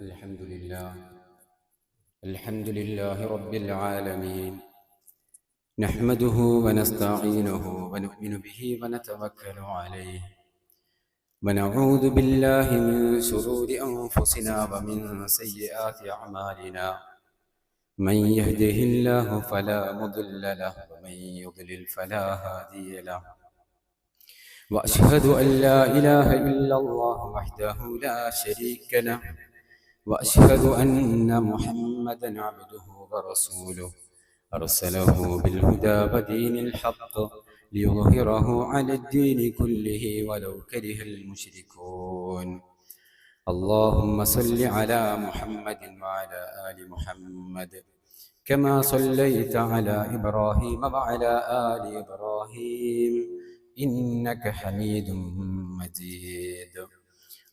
الحمد لله رب العالمين. نحمده ونستعينه ونؤمن به ونتوكل عليه ونعوذ بالله من شرور أنفسنا ومن سيئات أعمالنا. من يهده الله فلا مضل له ومن يضلل فلا هادي له. وأشهد أن لا إله إلا الله وحده لا شريك له وأشهد أن محمدا عبده ورسوله أرسله بالهدى ودين الحق ليظهره على الدين كله ولو كره المشركون. اللهم صل على محمد وعلى آل محمد كما صليت على إبراهيم وعلى آل إبراهيم إنك حميد مجيد.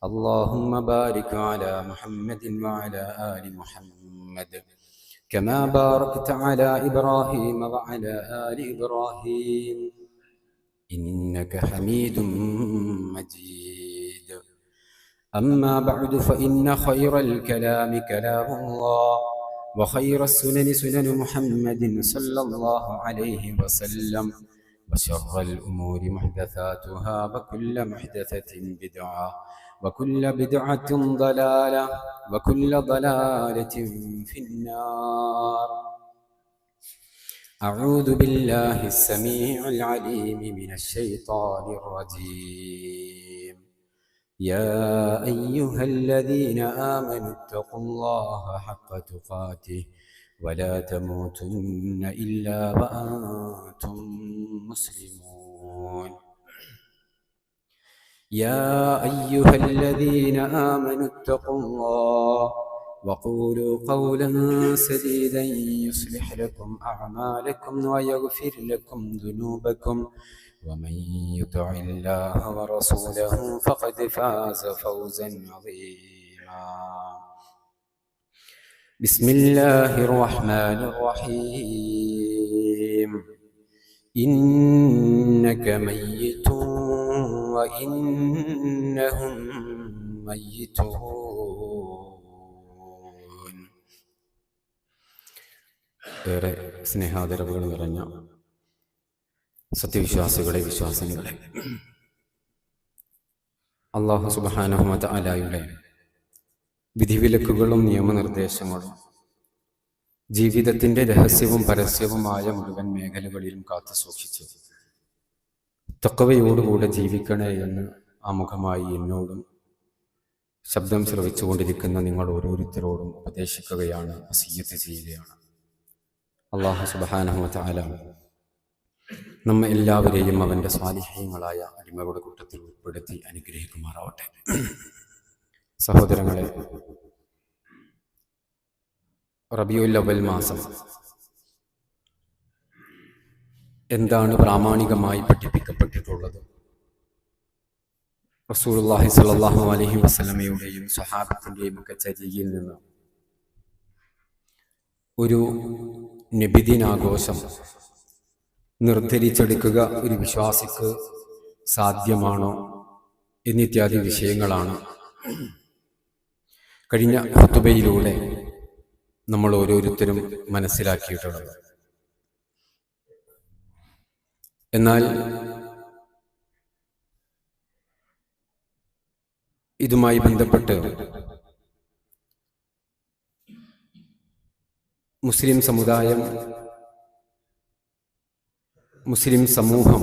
اللهم بارك على محمد وعلى آل محمد كما باركت على إبراهيم وعلى آل إبراهيم إنك حميد مجيد. أما بعد فإن خير الكلام كلام الله وخير السنن سنن محمد صلى الله عليه وسلم وشر الأمور محدثاتها وكل محدثة بدعة وكل بدعة ضلالة وكل ضلالة في النار. أعوذ بالله السميع العليم من الشيطان الرجيم. يا أيها الذين آمنوا اتقوا الله حق تقاته ولا تموتن إلا وأنتم مسلمون. يا أيها الذين آمنوا اتقوا الله وقولوا قولا سديدا يصلح لكم أعمالكم ويغفر لكم ذنوبكم ومن يطع الله ورسوله فقد فاز فوزا عظيما. بسم الله الرحمن الرحيم. إنك ميت وإنهم ميتون. ഏറെ സ്നേഹാദരവുകൾ നിറഞ്ഞ സത്യവിശ്വാസികളെ, വിശ്വാസിനികളെ, അല്ലാഹു സുബ്ഹാനഹു വ തആലയുടെ വിധിവിലക്കുകളും നിയമനിർദ്ദേശങ്ങളും ജീവിതത്തിൻ്റെ രഹസ്യവും പരസ്യവുമായ മുഴുവൻ മേഖലകളിലും കാത്തു സൂക്ഷിച്ച് തഖ്വയോടുകൂടെ ജീവിക്കണേ എന്ന് ആമുഖമായി എന്നോടും ശബ്ദം ശ്രവിച്ചുകൊണ്ടിരിക്കുന്ന നിങ്ങൾ ഓരോരുത്തരോടും ഉപദേശിക്കുകയാണ്, വസിയ്യത്ത് ചെയ്യുകയാണ്. അല്ലാഹു സുബ്ഹാനഹു വ തആല നമ്മെ എല്ലാവരെയും അവൻ്റെ സ്വാലിഹീങ്ങളായ അടിമകളുടെ കൂട്ടത്തിൽ ഉൾപ്പെടുത്തി അനുഗ്രഹിക്കുമാറാവട്ടെ. സഹോദരങ്ങളെ, റബീഉൽ അവ്വൽ മാസം എന്താണ് പ്രാമാണികമായി പഠിപ്പിക്കപ്പെട്ടിട്ടുള്ളത്? റസൂലുള്ളാഹി സ്വല്ലല്ലാഹു അലൈഹി വസല്ലമയുടെയും സ്വഹാബത്തിൻ്റെയും ഒക്കെ ചര്യയിൽ നിന്ന് ഒരു നബിദിനാഘോഷം നിർദ്ധരിച്ചെടുക്കുക ഒരു വിശ്വാസിക്ക് സാധ്യമാണോ എന്നിത്യാദി വിഷയങ്ങളാണ് കഴിഞ്ഞ ഖുതുബയിലൂടെ നമ്മൾ ഓരോരുത്തരും മനസ്സിലാക്കിയിട്ടുള്ളത്. എന്നാൽ ഇതുമായി ബന്ധപ്പെട്ട് മുസ്ലിം സമുദായം, മുസ്ലിം സമൂഹം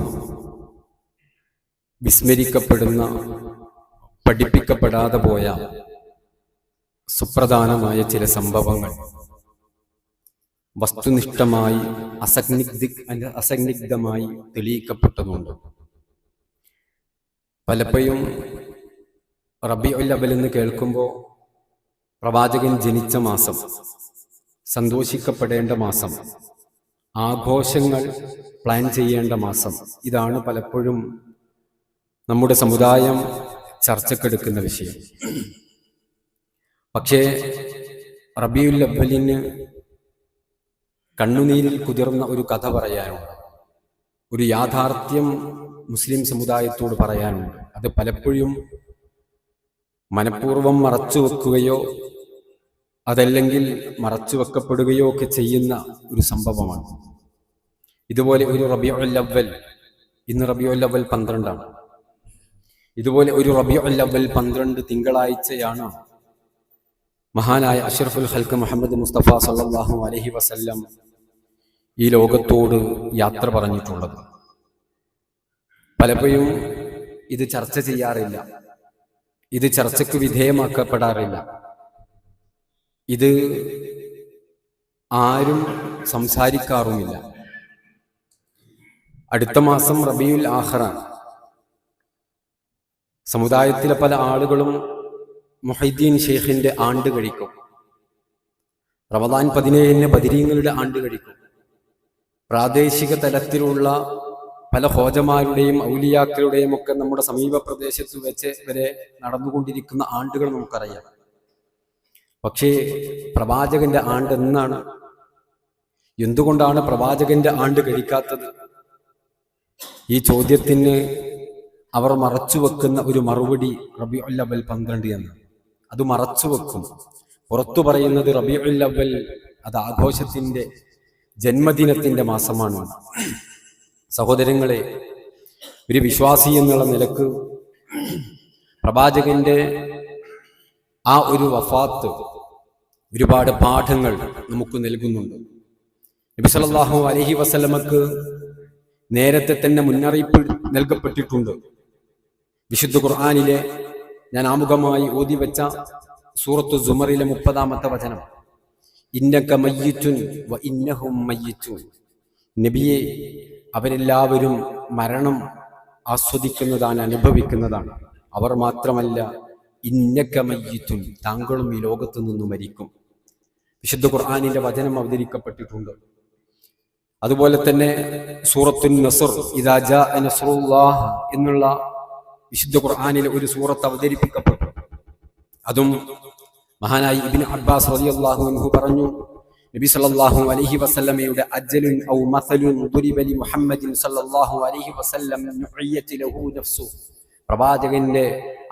വിസ്മരിക്കപ്പെടുന്ന, പഠിപ്പിക്കപ്പെടാതെ പോയ സുപ്രധാനമായ ചില സംഭവങ്ങൾ വസ്തുനിഷ്ഠമായി അസന്നിഗ്ധമായി തെളിയിക്കപ്പെട്ടതുണ്ട്. പലപ്പോഴും റബീഉൽ അവ്വൽ എന്ന് കേൾക്കുമ്പോൾ പ്രവാചകൻ ജനിച്ച മാസം, സന്തോഷിക്കപ്പെടേണ്ട മാസം, ആഘോഷങ്ങൾ പ്ലാൻ ചെയ്യേണ്ട മാസം, ഇതാണ് പലപ്പോഴും നമ്മുടെ സമുദായം ചർച്ചക്കെടുക്കുന്ന വിഷയം. പക്ഷേ റബീഉൽ അവ്വലിന് കണ്ണുനീരിൽ കുതിർന്ന ഒരു കഥ പറയാനുണ്ട്, ഒരു യാഥാർത്ഥ്യം മുസ്ലിം സമുദായത്തോട് പറയാനുണ്ട്. അത് പലപ്പോഴും മനഃപൂർവ്വം മറച്ചു വെക്കുകയോ അതല്ലെങ്കിൽ മറച്ചു വെക്കപ്പെടുകയോ ഒക്കെ ചെയ്യുന്ന ഒരു സംഭവമാണ്. ഇതുപോലെ ഒരു റബീഉൽ അവ്വൽ, ഇന്ന് റബീഉൽ അവ്വൽ 12 ഇതുപോലെ ഒരു റബീഉൽ അവ്വൽ 12 തിങ്കളാഴ്ചയാണ് മഹാനായ അഷ്റഫുൽ ഖൽഖ് മുഹമ്മദ് മുസ്തഫ സല്ലല്ലാഹു അലൈഹി വസല്ലം ഈ ലോകത്തോട് യാത്ര പറഞ്ഞിട്ടുള്ളത്. പലപ്പോഴും ഇത് ചർച്ച ചെയ്യാറില്ല, ഇത് ചർച്ചയ്ക്ക് വിധേയമാക്കപ്പെടാറില്ല, ഇത് ആരും സംസാരിക്കാറുമില്ല. അടുത്ത മാസം റബീഉൽ ആഖിറാണ്. സമുദായത്തിലെ പല ആളുകളും മുഹൈദ്ദീൻ ഷെയ്ഖിന്റെ ആണ്ട് കഴിക്കും. റമദാൻ 17 ബദരീങ്ങളുടെ ആണ്ട് കഴിക്കും. പ്രാദേശിക തലത്തിലുള്ള പല ഹോജമാരുടെയും ഔലിയാക്കളുടെയും ഒക്കെ നമ്മുടെ സമീപ പ്രദേശത്ത് വെച്ച് വരെ നടന്നുകൊണ്ടിരിക്കുന്ന ആണ്ടുകൾ നമുക്കറിയാം. പക്ഷേ പ്രവാചകന്റെ ആണ്ട് എന്നാണ്? എന്തുകൊണ്ടാണ് പ്രവാചകന്റെ ആണ്ട് കഴിക്കാത്തത്? ഈ ചോദ്യത്തിന് അവർ മറച്ചു വെക്കുന്ന ഒരു മറുപടി റബീഉൽ അവ്വൽ 12 എന്ന്. അത് മറച്ചു വെക്കും. പുറത്തു പറയുന്നത് റബീഉൽ അവ്വൽ അത് ആഘോഷത്തിന്റെ, ജന്മദിനത്തിന്റെ മാസമാണ്. സഹോദരങ്ങളെ, ഒരു വിശ്വാസി എന്നുള്ള നിലക്ക് പ്രവാചകന്റെ ആ ഒരു വഫാത്ത് ഒരുപാട് പാഠങ്ങൾ നമുക്ക് നൽകുന്നുണ്ട്. നബി സല്ലല്ലാഹു അലൈഹി വസല്ലമക്ക് നേരത്തെ തന്നെ മുന്നറിയിപ്പ് നൽകപ്പെട്ടിട്ടുണ്ട്. വിശുദ്ധ ഖുർആനിലെ ഞാൻ ആമുഖമായി ഓതി വെച്ച സൂറത്തു സുമറിലെ 30-ാമത്തെ വചനം, ഇന്നക മയ്യിത്തുൻ വ ഇന്നഹും മയ്യിത്തുൻ. നബിയെ, അവരെല്ലാവരും മരണം ആസ്വദിക്കുന്നതാണ്, അനുഭവിക്കുന്നതാണ്. അവർ മാത്രമല്ല, ഇന്നക മയ്യിത്തുൻ, താങ്കളും ഈ ലോകത്തു നിന്ന് മരിക്കും. വിശുദ്ധ ഖുർആനിന്റെ വചനം അവതരിക്കപ്പെട്ടിട്ടുണ്ട്. അതുപോലെ തന്നെ സൂറത്തുൻ നസ്ർ, ഇദാ ജാഅ നസ്റുല്ലാഹ് എന്നുള്ള വിശുദ്ധ ഖുർആനിലെ ഒരു സൂറത്ത് അവതരിപ്പിക്കപ്പെട്ടു. അതും മഹാനായി ഇബ്നു അബ്ബാസ് റളിയല്ലാഹു അൻഹു പറഞ്ഞു, നബി സല്ലല്ലാഹു അലൈഹി വസല്ലമയുടെ അജ്ലുൻ ഔ മസലുൻ ദുരിബ ലി മുഹമ്മദിൻ സല്ലല്ലാഹു അലൈഹി വസല്ലം നുഇയത ലഹു നഫ്സു. പ്രവാചകന്റെ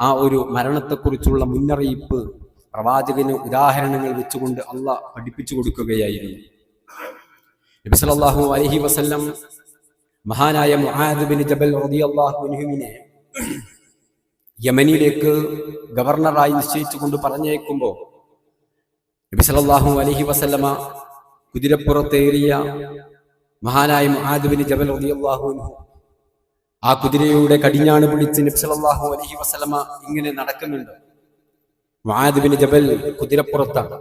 ആ ഒരു മരണത്തെക്കുറിച്ചുള്ള മുന്നറിയിപ്പ് പ്രവാചകന് ഉദാഹരണങ്ങൾ വെച്ചുകൊണ്ട് അള്ളാഹ് പഠിപ്പിച്ചു കൊടുക്കുകയായിരുന്നു. നബി സല്ലല്ലാഹു അലൈഹി വസല്ലം മഹാനായ മുആദ് ബിൻ ജബൽ റളിയല്ലാഹു അൻഹുവിനെ യമനിലേക്ക് ഗവർണറായി നിശ്ചയിച്ചുകൊണ്ട് പറഞ്ഞേക്കുമ്പോൾ നബി സല്ലല്ലാഹു അലൈഹി വസല്ലമ കുതിരപ്പുറത്തേറിയ മഹാനായ മുആദ് ബിൻ ജബൽ റളിയല്ലാഹു അൻഹു ആ കുതിരയുടെ കടിഞ്ഞാണ് പിടിച്ച് നബി സല്ലല്ലാഹു അലൈഹി വസല്ലമ ഇങ്ങനെ നടക്കുന്നുണ്ട്. മുആദ് ബിൻ ജബൽ കുതിരപ്പുറത്താണ്.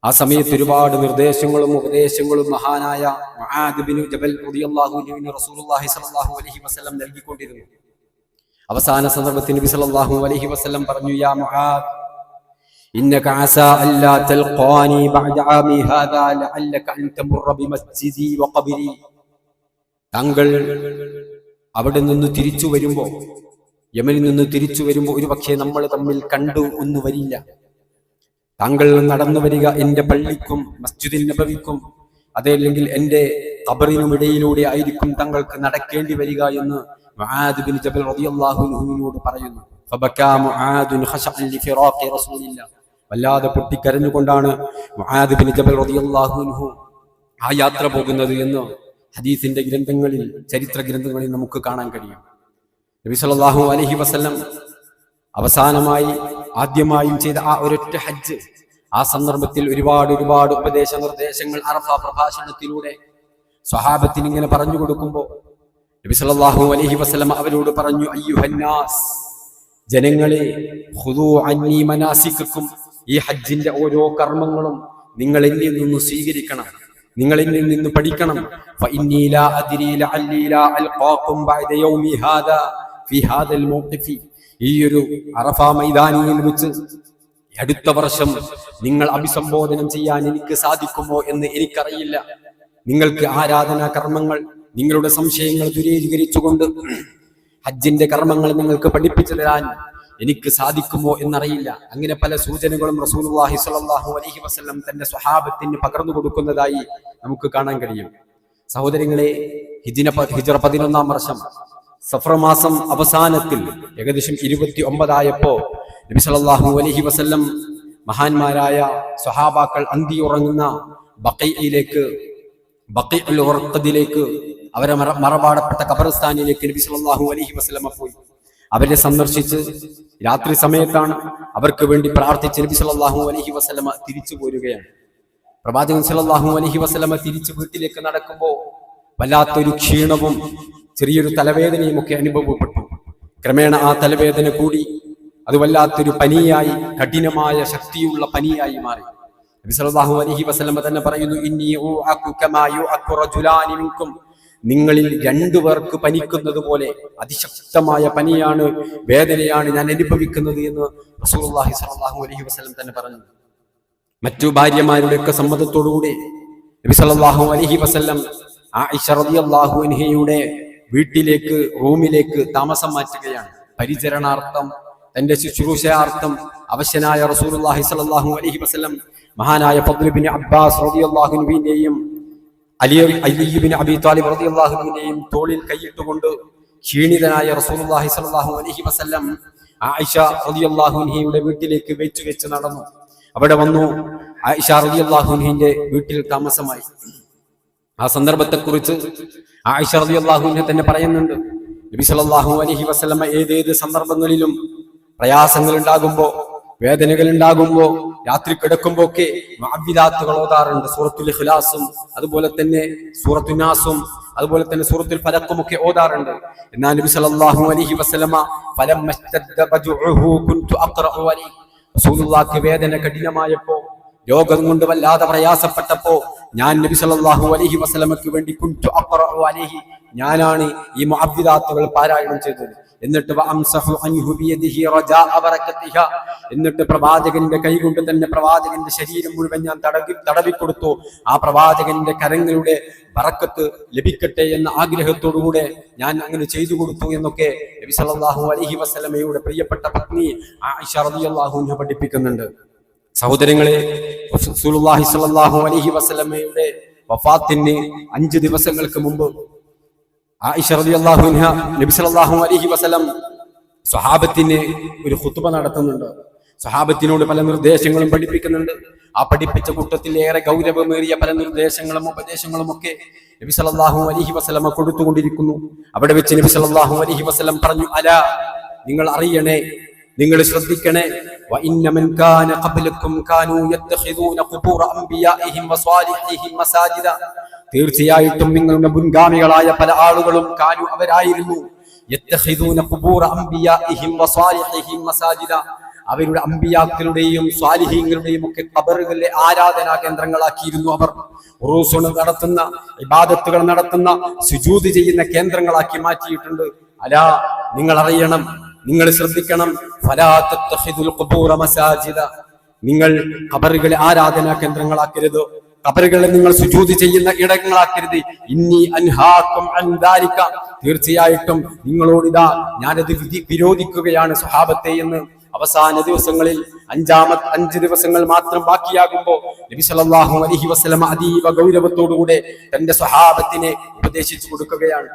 ആ സമയത്ത് ഒരുപാട് നിർദ്ദേശങ്ങളും ഉപദേശങ്ങളും മഹാനായ മുആദ് ബിൻ ജബൽ റളിയല്ലാഹു അൻഹു റസൂലുള്ളാഹി സ്വല്ലല്ലാഹു അലൈഹി വസല്ലം നൽകിക്കൊണ്ടിരുന്നു. അവസാന സന്ദർഭത്തിൽ നബി സല്ലല്ലാഹു അലൈഹി വസല്ലം പറഞ്ഞു, യാ മുആദ്, ഇന്നക അസാ അല്ലാ തൽഖാനി ബഅദ ആമി ഹാദാ ലഅല്ലക അൻ തമുറ ബിമസ്ജിദി വഖബരി. താങ്കൾ അവിടെ നിന്ന് തിരിച്ചു വരുമ്പോൾ, യമനിൽ നിന്ന് തിരിച്ചു വരുമ്പോൾ ഒരു പക്ഷേ നമ്മൾ തമ്മിൽ കണ്ടു ഒന്നു വരില്ല. താങ്കൾ നടന്നു വരിക എൻ്റെ പള്ളിക്കും മസ്ജിദുൻ നബവിക്കും അതല്ലെങ്കിൽ എൻ്റെ ഖബറിനുമിടയിലൂടെ ആയിരിക്കും താങ്കൾക്ക് നടക്കേണ്ടി വരിക എന്ന് മുആദ് ബിൻ ജബൽ റളിയല്ലാഹു അൻഹുവിനോട് പറയുന്നു. ഫബകാ മുആദുൻ ഖശഅൻ ലിഫിറാഖി റസൂലില്ലാഹ്. വല്ലാതെ പൊട്ടിക്കരഞ്ഞുകൊണ്ടാണ് മുആദ് ബിൻ ജബൽ റളിയല്ലാഹു അൻഹു ആ യാത്ര പോകുന്നത് എന്ന് ഹദീസിന്റെ ഗ്രന്ഥങ്ങളിൽ, ചരിത്ര ഗ്രന്ഥങ്ങളിൽ നമുക്ക് കാണാൻ കഴിയും. നബി സല്ലല്ലാഹു അലൈഹി വസല്ലം അവസാനമായി ആദ്യമായും ചെയ്ത ആ ഒരൊറ്റ ഹജ്ജ്, ആ സന്ദർഭത്തിൽ ഒരുപാട് ഉപദേശ നിർദ്ദേശങ്ങൾ അറഫ പ്രഭാഷണത്തിലൂടെ സ്വഹാബത്തിന് ഇങ്ങനെ പറഞ്ഞു കൊടുക്കുമ്പോൾ നബി സല്ലല്ലാഹു അലൈഹി വസല്ലം അവരോട് പറഞ്ഞു, അയ്യുഹന്നാസ്, ജനങ്ങളെ, ഖുദൂ അന്നി മനാസികക്കും, ഈ ഹജ്ജിന്റെ ഓരോ കർമ്മങ്ങളും നിങ്ങൾ എന്നിൽ നിന്ന് സ്വീകരിക്കണം, നിങ്ങൾ എന്നിൽ നിന്ന് പഠിക്കണം. ഫഇന്നി ലാ അദ്രി ലഅല്ലി ലാ അൽഖാകും ബഅദ യൗമി ഹാദാ ഫി ഹാദൽ മൗഖിഫി. ഈ ഒരു അറഫ മൈതാനിയിൽ വെച്ച് അടുത്ത വർഷം നിങ്ങൾ അഭിസംബോധനം ചെയ്യാൻ എനിക്ക് സാധിക്കുമോ എന്ന് എനിക്കറിയില്ല. നിങ്ങൾക്ക് ആരാധനാ കർമ്മങ്ങൾ, നിങ്ങളുടെ സംശയങ്ങൾ ദൂരീകരിച്ചുകൊണ്ട് ഹജ്ജിന്റെ കർമ്മങ്ങൾ നിങ്ങൾക്ക് പഠിപ്പിച്ചു തരാൻ എനിക്ക് സാധിക്കുമോ എന്നറിയില്ല. അങ്ങനെ പല സൂചനകളും റസൂലുള്ളാഹി സ്വല്ലല്ലാഹു അലൈഹി വസല്ലം തന്റെ സ്വഹാബത്തിന് പകർന്നു കൊടുക്കുന്നതായി നമുക്ക് കാണാൻ കഴിയും. സഹോദരങ്ങളെ, ഹിജ്റ 11-ാം വർഷം സഫർ മാസം അവസാനത്തിൽ ഏകദേശം 29 നബി സല്ലല്ലാഹു അലൈഹി വസല്ലം മഹാന്മാരായ സ്വഹാബാക്കൾ അന്തിയുറങ്ങുന്ന ബഖീഉൽ ഗർഖദിലേക്ക്, അവരെ മറപാടപ്പെട്ട ഖബർസ്ഥാനിലേക്ക് നബി സല്ലല്ലാഹു അലൈഹി വസല്ലമ പോയി. അവരെ സന്ദർശിച്ച് രാത്രി സമയത്താണ് അവർക്ക് വേണ്ടി പ്രാർത്ഥിച്ച് നബി സല്ലല്ലാഹു അലൈഹി വസല്ലമ തിരിച്ചു പോരുകയാണ്. പ്രവാചകൻ സല്ലല്ലാഹു അലൈഹി വസല്ലമ തിരിച്ച് വീട്ടിലേക്ക് നടക്കുമ്പോൾ വല്ലാത്തൊരു ക്ഷീണവും ചെറിയൊരു തലവേദനയും ഒക്കെ അനുഭവപ്പെട്ടു. ക്രമേണ ആ തലവേദന കൂടി അത് വല്ലാത്തൊരു പനിയായി, കഠിനമായ ശക്തിയുള്ള പനിയായി മാറി. നബി സല്ലല്ലാഹു അലൈഹി വസല്ലമ തന്നെ പറയുന്നു, ഇന്നി ഉഅഖു കമാ യുഅഖു റജുലാനി മിൻകും, നിങ്ങളിൽ രണ്ടുപേർക്ക് പനിക്കുന്നത് പോലെ അതിശക്തമായ പനിയാണ്, വേദനയാണ് ഞാൻ അനുഭവിക്കുന്നത് എന്ന് റസൂലുള്ളാഹി സ്വല്ലല്ലാഹു അലൈഹി വസല്ലം തന്നെ പറഞ്ഞു. മറ്റു ഭാര്യമാരുടെയൊക്കെ സമ്മതത്തോടുകൂടി നബി സല്ലല്ലാഹു അലൈഹി വസല്ലം ആയിഷ റളിയല്ലാഹു അൻഹയുടെ വീട്ടിലേക്ക്, റൂമിലേക്ക് താമസം മാറ്റുകയാണ്. പരിചരണാർത്ഥം, തന്റെ ശുശ്രൂഷയാർത്ഥം അവശനായ റസൂലുള്ളാഹി സ്വല്ലല്ലാഹു അലൈഹി വസല്ലം മഹാനായ ഫദ്ൽ ഇബ്നു അബ്ബാസ് റളിയല്ലാഹു അൻഹുവിന്റെയും അലി ഇബ്നു അബീ ത്വാലിബ് റളിയല്ലാഹു അൻഹുവിന്റെയും തോളിൽ കൈയിട്ടുകൊണ്ട് ക്ഷീണിതനായ റസൂലുള്ളാഹി സ്വല്ലല്ലാഹു അലൈഹി വസല്ലം ആയിഷ റളിയല്ലാഹു അൻഹയുടെ വീട്ടിലേക്ക് വെച്ച് നടന്നു. അവിടെ വന്നു ആയിഷ റളിയല്ലാഹു അൻഹയുടെ വീട്ടിൽ താമസമായി. ആ സന്ദർഭത്തെക്കുറിച്ച് ആയിഷ റളിയല്ലാഹു അൻഹ തന്നെ പറയുന്നുണ്ട്, നബി സല്ലല്ലാഹു അലൈഹി വസല്ലമ ഏതേത് സന്ദർഭങ്ങളിലും പ്രയാസങ്ങൾ ഉണ്ടാകുമ്പോ, വേദനകൾ ഉണ്ടാകുമ്പോ, രാത്രി കിടക്കുമ്പോ ഒക്കെ മുഅവ്വിദാത്തുകൾ ഓതാറുണ്ട്. സൂറത്തുൽ ഇഖ്ലാസും അതുപോലെ തന്നെ സൂറത്തുൻ നാസും അതുപോലെ തന്നെ സൂറത്തുൽ ഫലഖും ഒക്കെ ഓതാറുണ്ട്. എന്നാൽ നബി സല്ലല്ലാഹു അലൈഹി വസല്ലമ ഫലമ്മസ്തദ്ദ ബജുഉഹു കുൻതു അഖറഉ അലൈഹി, റസൂലുള്ളാഹിക്ക് വേദന കഠിനമായപ്പോ, രോഗം കൊണ്ട് വല്ലാതെ പ്രയാസപ്പെട്ടപ്പോ ഞാൻ നബി സല്ലല്ലാഹു അലൈഹി വസല്ലമക്ക് വേണ്ടി കുൻതു അഖറഉ അലൈഹി, ഞാനാണ് ഈ മുഅവ്വിദാത്തുകൾ പാരായണം ചെയ്തത്. എന്നിട്ട് വഅംസഹു അൻഹു ബിയദിഹി റജാഅ ബറകതിഹ, എന്നിട്ട് പ്രവാചകന്റെ കൈകൊണ്ട് തന്നെ പ്രവാചകന്റെ ശരീരം മുഴുവൻ ഞാൻ തടവി കൊടുത്തു. ആ പ്രവാചകന്റെ കരങ്ങളുടെ ബറക്കത്ത് ലഭിക്കട്ടെ എന്ന ആഗ്രഹത്തോടുകൂടെ ഞാൻ അങ്ങനെ ചെയ്തു കൊടുത്തു എന്നൊക്കെ നബി സല്ലല്ലാഹു അലൈഹി വസല്ലമയുടെ പ്രിയപ്പെട്ട പത്നി ആയിഷ റളിയല്ലാഹു അൻഹ പഠിപ്പിക്കുന്നുണ്ട്. സഹോദരങ്ങളെ, റസൂലുള്ളാഹി സ്വല്ലല്ലാഹു അലൈഹി വസല്ലമയുടെ വഫാത്തിന് 5 ദിവസങ്ങൾക്ക് മുമ്പ് ആയിഷ റളിയല്ലാഹു അൻഹ നബി സല്ലല്ലാഹു അലൈഹി വസല്ലം സ്വഹാബത്തിന് ഒരു ഖുത്ബ നടത്തുന്നുണ്ട്. സ്വഹാബത്തിനോട് പല നിർദ്ദേശങ്ങളും പഠിപ്പിക്കുന്നുണ്ട്. ആ പഠിപ്പിച്ച കൂട്ടത്തിൽ ഏറെ ഗൗരവമേറിയ പല നിർദ്ദേശങ്ങളും ഉപദേശങ്ങളും ഒക്കെ നബി സല്ലല്ലാഹു അലൈഹി വസല്ലം കൊടുത്തുകൊണ്ടിരിക്കുന്നു. അവിടെ വെച്ച് നബി സല്ലല്ലാഹു അലൈഹി വസല്ലം പറഞ്ഞു, അലാ, നിങ്ങൾ അറിയണേ, നിങ്ങൾ ശ്രദ്ധിക്കണേ, വഇന്ന മൻ കാന ഖബ്ലകും കാനൂ യത്തഖിദൂന ഖുബൂറ അംബിയാഇഹിം വസ്വാലിഹിഹിം മസാജിദ, തീർച്ചയായിട്ടും നിങ്ങളുടെ മുൻഗാമികളായ പല ആളുകളും കാനൂ, അവരായിരുന്നു, യത്തഖിദൂന ഖുബൂറ അംബിയാഇഹിം വസ്വാലിഹിഹിം മസാജിദ, അവരുടെ അമ്പിയാക്കളുടെയും സ്വാലിഹീങ്ങളുടെയും ഒക്കെ ഖബറുകളിലെ ആരാധനാ കേന്ദ്രങ്ങളാക്കിയിരുന്നു അവർ. ഉറൂസുകൾ നടത്തുന്ന, ഇബാദത്തുകൾ നടത്തുന്ന, സുജൂദ് ചെയ്യുന്ന കേന്ദ്രങ്ങളാക്കി മാറ്റിയിട്ടുണ്ട്. അലാ, നിങ്ങൾ അറിയണം, നിങ്ങൾ ശ്രദ്ധിക്കണം, ഫലാ തത്തഖിദുൽ ഖുബൂറ മസാജിദ, നിങ്ങൾ ഖബറുകളെ ആരാധനാ കേന്ദ്രങ്ങളാക്കരുത്, ഖബറുകളെ നിങ്ങൾ സുജൂദ് ചെയ്യുന്ന ഇടങ്ങളാക്കരുത്. ഇന്നി അൻഹാകും അൻ ദാലിക, തീർച്ചയായിട്ടും നിങ്ങളോട് ഇതാ ഞാനത് വിരോധിക്കുകയാണ് സ്വഹാബത്തെ എന്ന്. അവസാന ദിവസങ്ങളിൽ 5 ദിവസങ്ങൾ മാത്രം ബാക്കിയാകുമ്പോൾ നബി സല്ലല്ലാഹു അലൈഹി വസല്ലം അതീവ ഗൗരവത്തോടുകൂടെ തന്റെ സ്വഹാബത്തിനെ ഉപദേശിച്ചു കൊടുക്കുകയാണ്.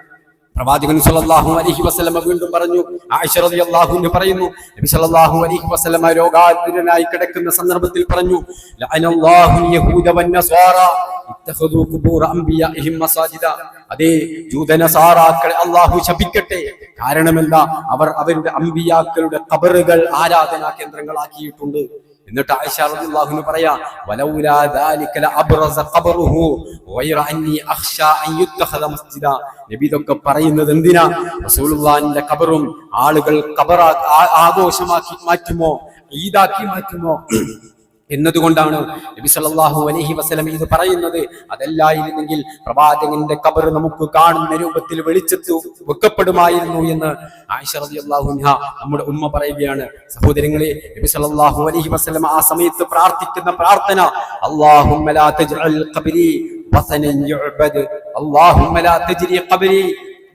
പ്രവാചകൻ സല്ലല്ലാഹു അലൈഹി വസല്ലം വീണ്ടും പറഞ്ഞു, ആയിഷ റളിയല്ലാഹു അൻഹ പറയുന്നു, നബി സല്ലല്ലാഹു അലൈഹി വസല്ലം രോഗാതുരനായി കിടക്കുന്ന സന്ദർഭത്തിൽ പറഞ്ഞു, ലഅനല്ലാഹു യഹൂദ വന്നസ്വാറ ഇത്തഖദു ഖുബൂറ അംബിയാഇഹിം മസാജിദ, അതേ ജൂതനസാറാക്കളെ അല്ലാഹു ശപിക്കട്ടെ. കാരണമെന്താ? അവർ അവരുടെ അംബിയാക്കളുടെ ഖബറുകൾ ആരാധനാ കേന്ദ്രങ്ങളാക്കിയിട്ടുണ്ട്. എന്നിട്ട് ആയിഷ റളിയല്ലാഹു അൻഹ പറയാ, വലൗലാ ദാലിക ലഅബ്റസ ഖബറുഹു ഗൈറ അന്നി അഖ്ശാ അൻ യുത്തഖദ മസ്ജിദ, നബി ഇതൊക്കെ പറയുന്നത് എന്തിനാ? റസൂലുള്ളാഹിന്റെ ഖബറും ആളുകൾ ഖബർ ആഘോഷമാക്കി മാറ്റുമോ, ഈദാക്കി മാറ്റുമോ എന്നതുകൊണ്ടാണ് നബി സല്ലല്ലാഹു അലൈഹി വസല്ലം ഇത് പറയുന്നത്. അതല്ലായിരുന്നെങ്കിൽ പ്രവാചകന്റെ ഖബർ നമുക്ക് കാണുന്ന രൂപത്തിൽ വെളിച്ചത്ത് വെക്കപ്പെടുമായിരുന്നു എന്ന് ആയിഷ റളിയല്ലാഹു അൻഹ നമ്മുടെ ഉമ്മ പറയുകയാണ്. സഹോദരങ്ങളെ, നബി സല്ലല്ലാഹു അലൈഹി വസല്ലം ആ സമയത്ത് പ്രാർത്ഥിക്കുന്ന പ്രാർത്ഥന, അല്ലാഹുമ്മ ലാ തജ്അൽ ഖബ്രി വസനൻ യുഅബദ്, അല്ലാഹുമ്മ ലാ തജ്രി ഖബ്രി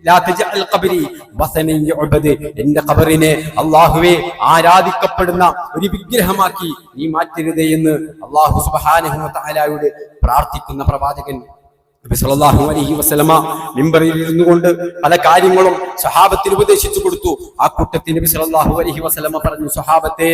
ലാ തജ്അൽ ഖബ്രി വസനൻ യുഅബദ്, എന്റെ ഖബറിനെ അല്ലാഹുവേ ആരാധിക്കപ്പെടുന്ന ഒരു വിഗ്രഹമാക്കി നീ മാറ്റരുതേ എന്ന് അല്ലാഹു സുബ്ഹാനഹു വ തആലയോട് പ്രാർത്ഥിക്കുന്ന പ്രവാചകൻ. നബി സല്ലല്ലാഹു അലൈഹി വസല്ലമ മിമ്പറിൽ ഇരുന്നുകൊണ്ട് പല കാര്യങ്ങളും സ്വഹാബത്തിന് ഉപദേശിച്ചു കൊടുത്തു. ആ കൂട്ടത്തിൽ നബി സല്ലല്ലാഹു അലൈഹി വസല്ലമ പറഞ്ഞു, സ്വഹാബത്തെ,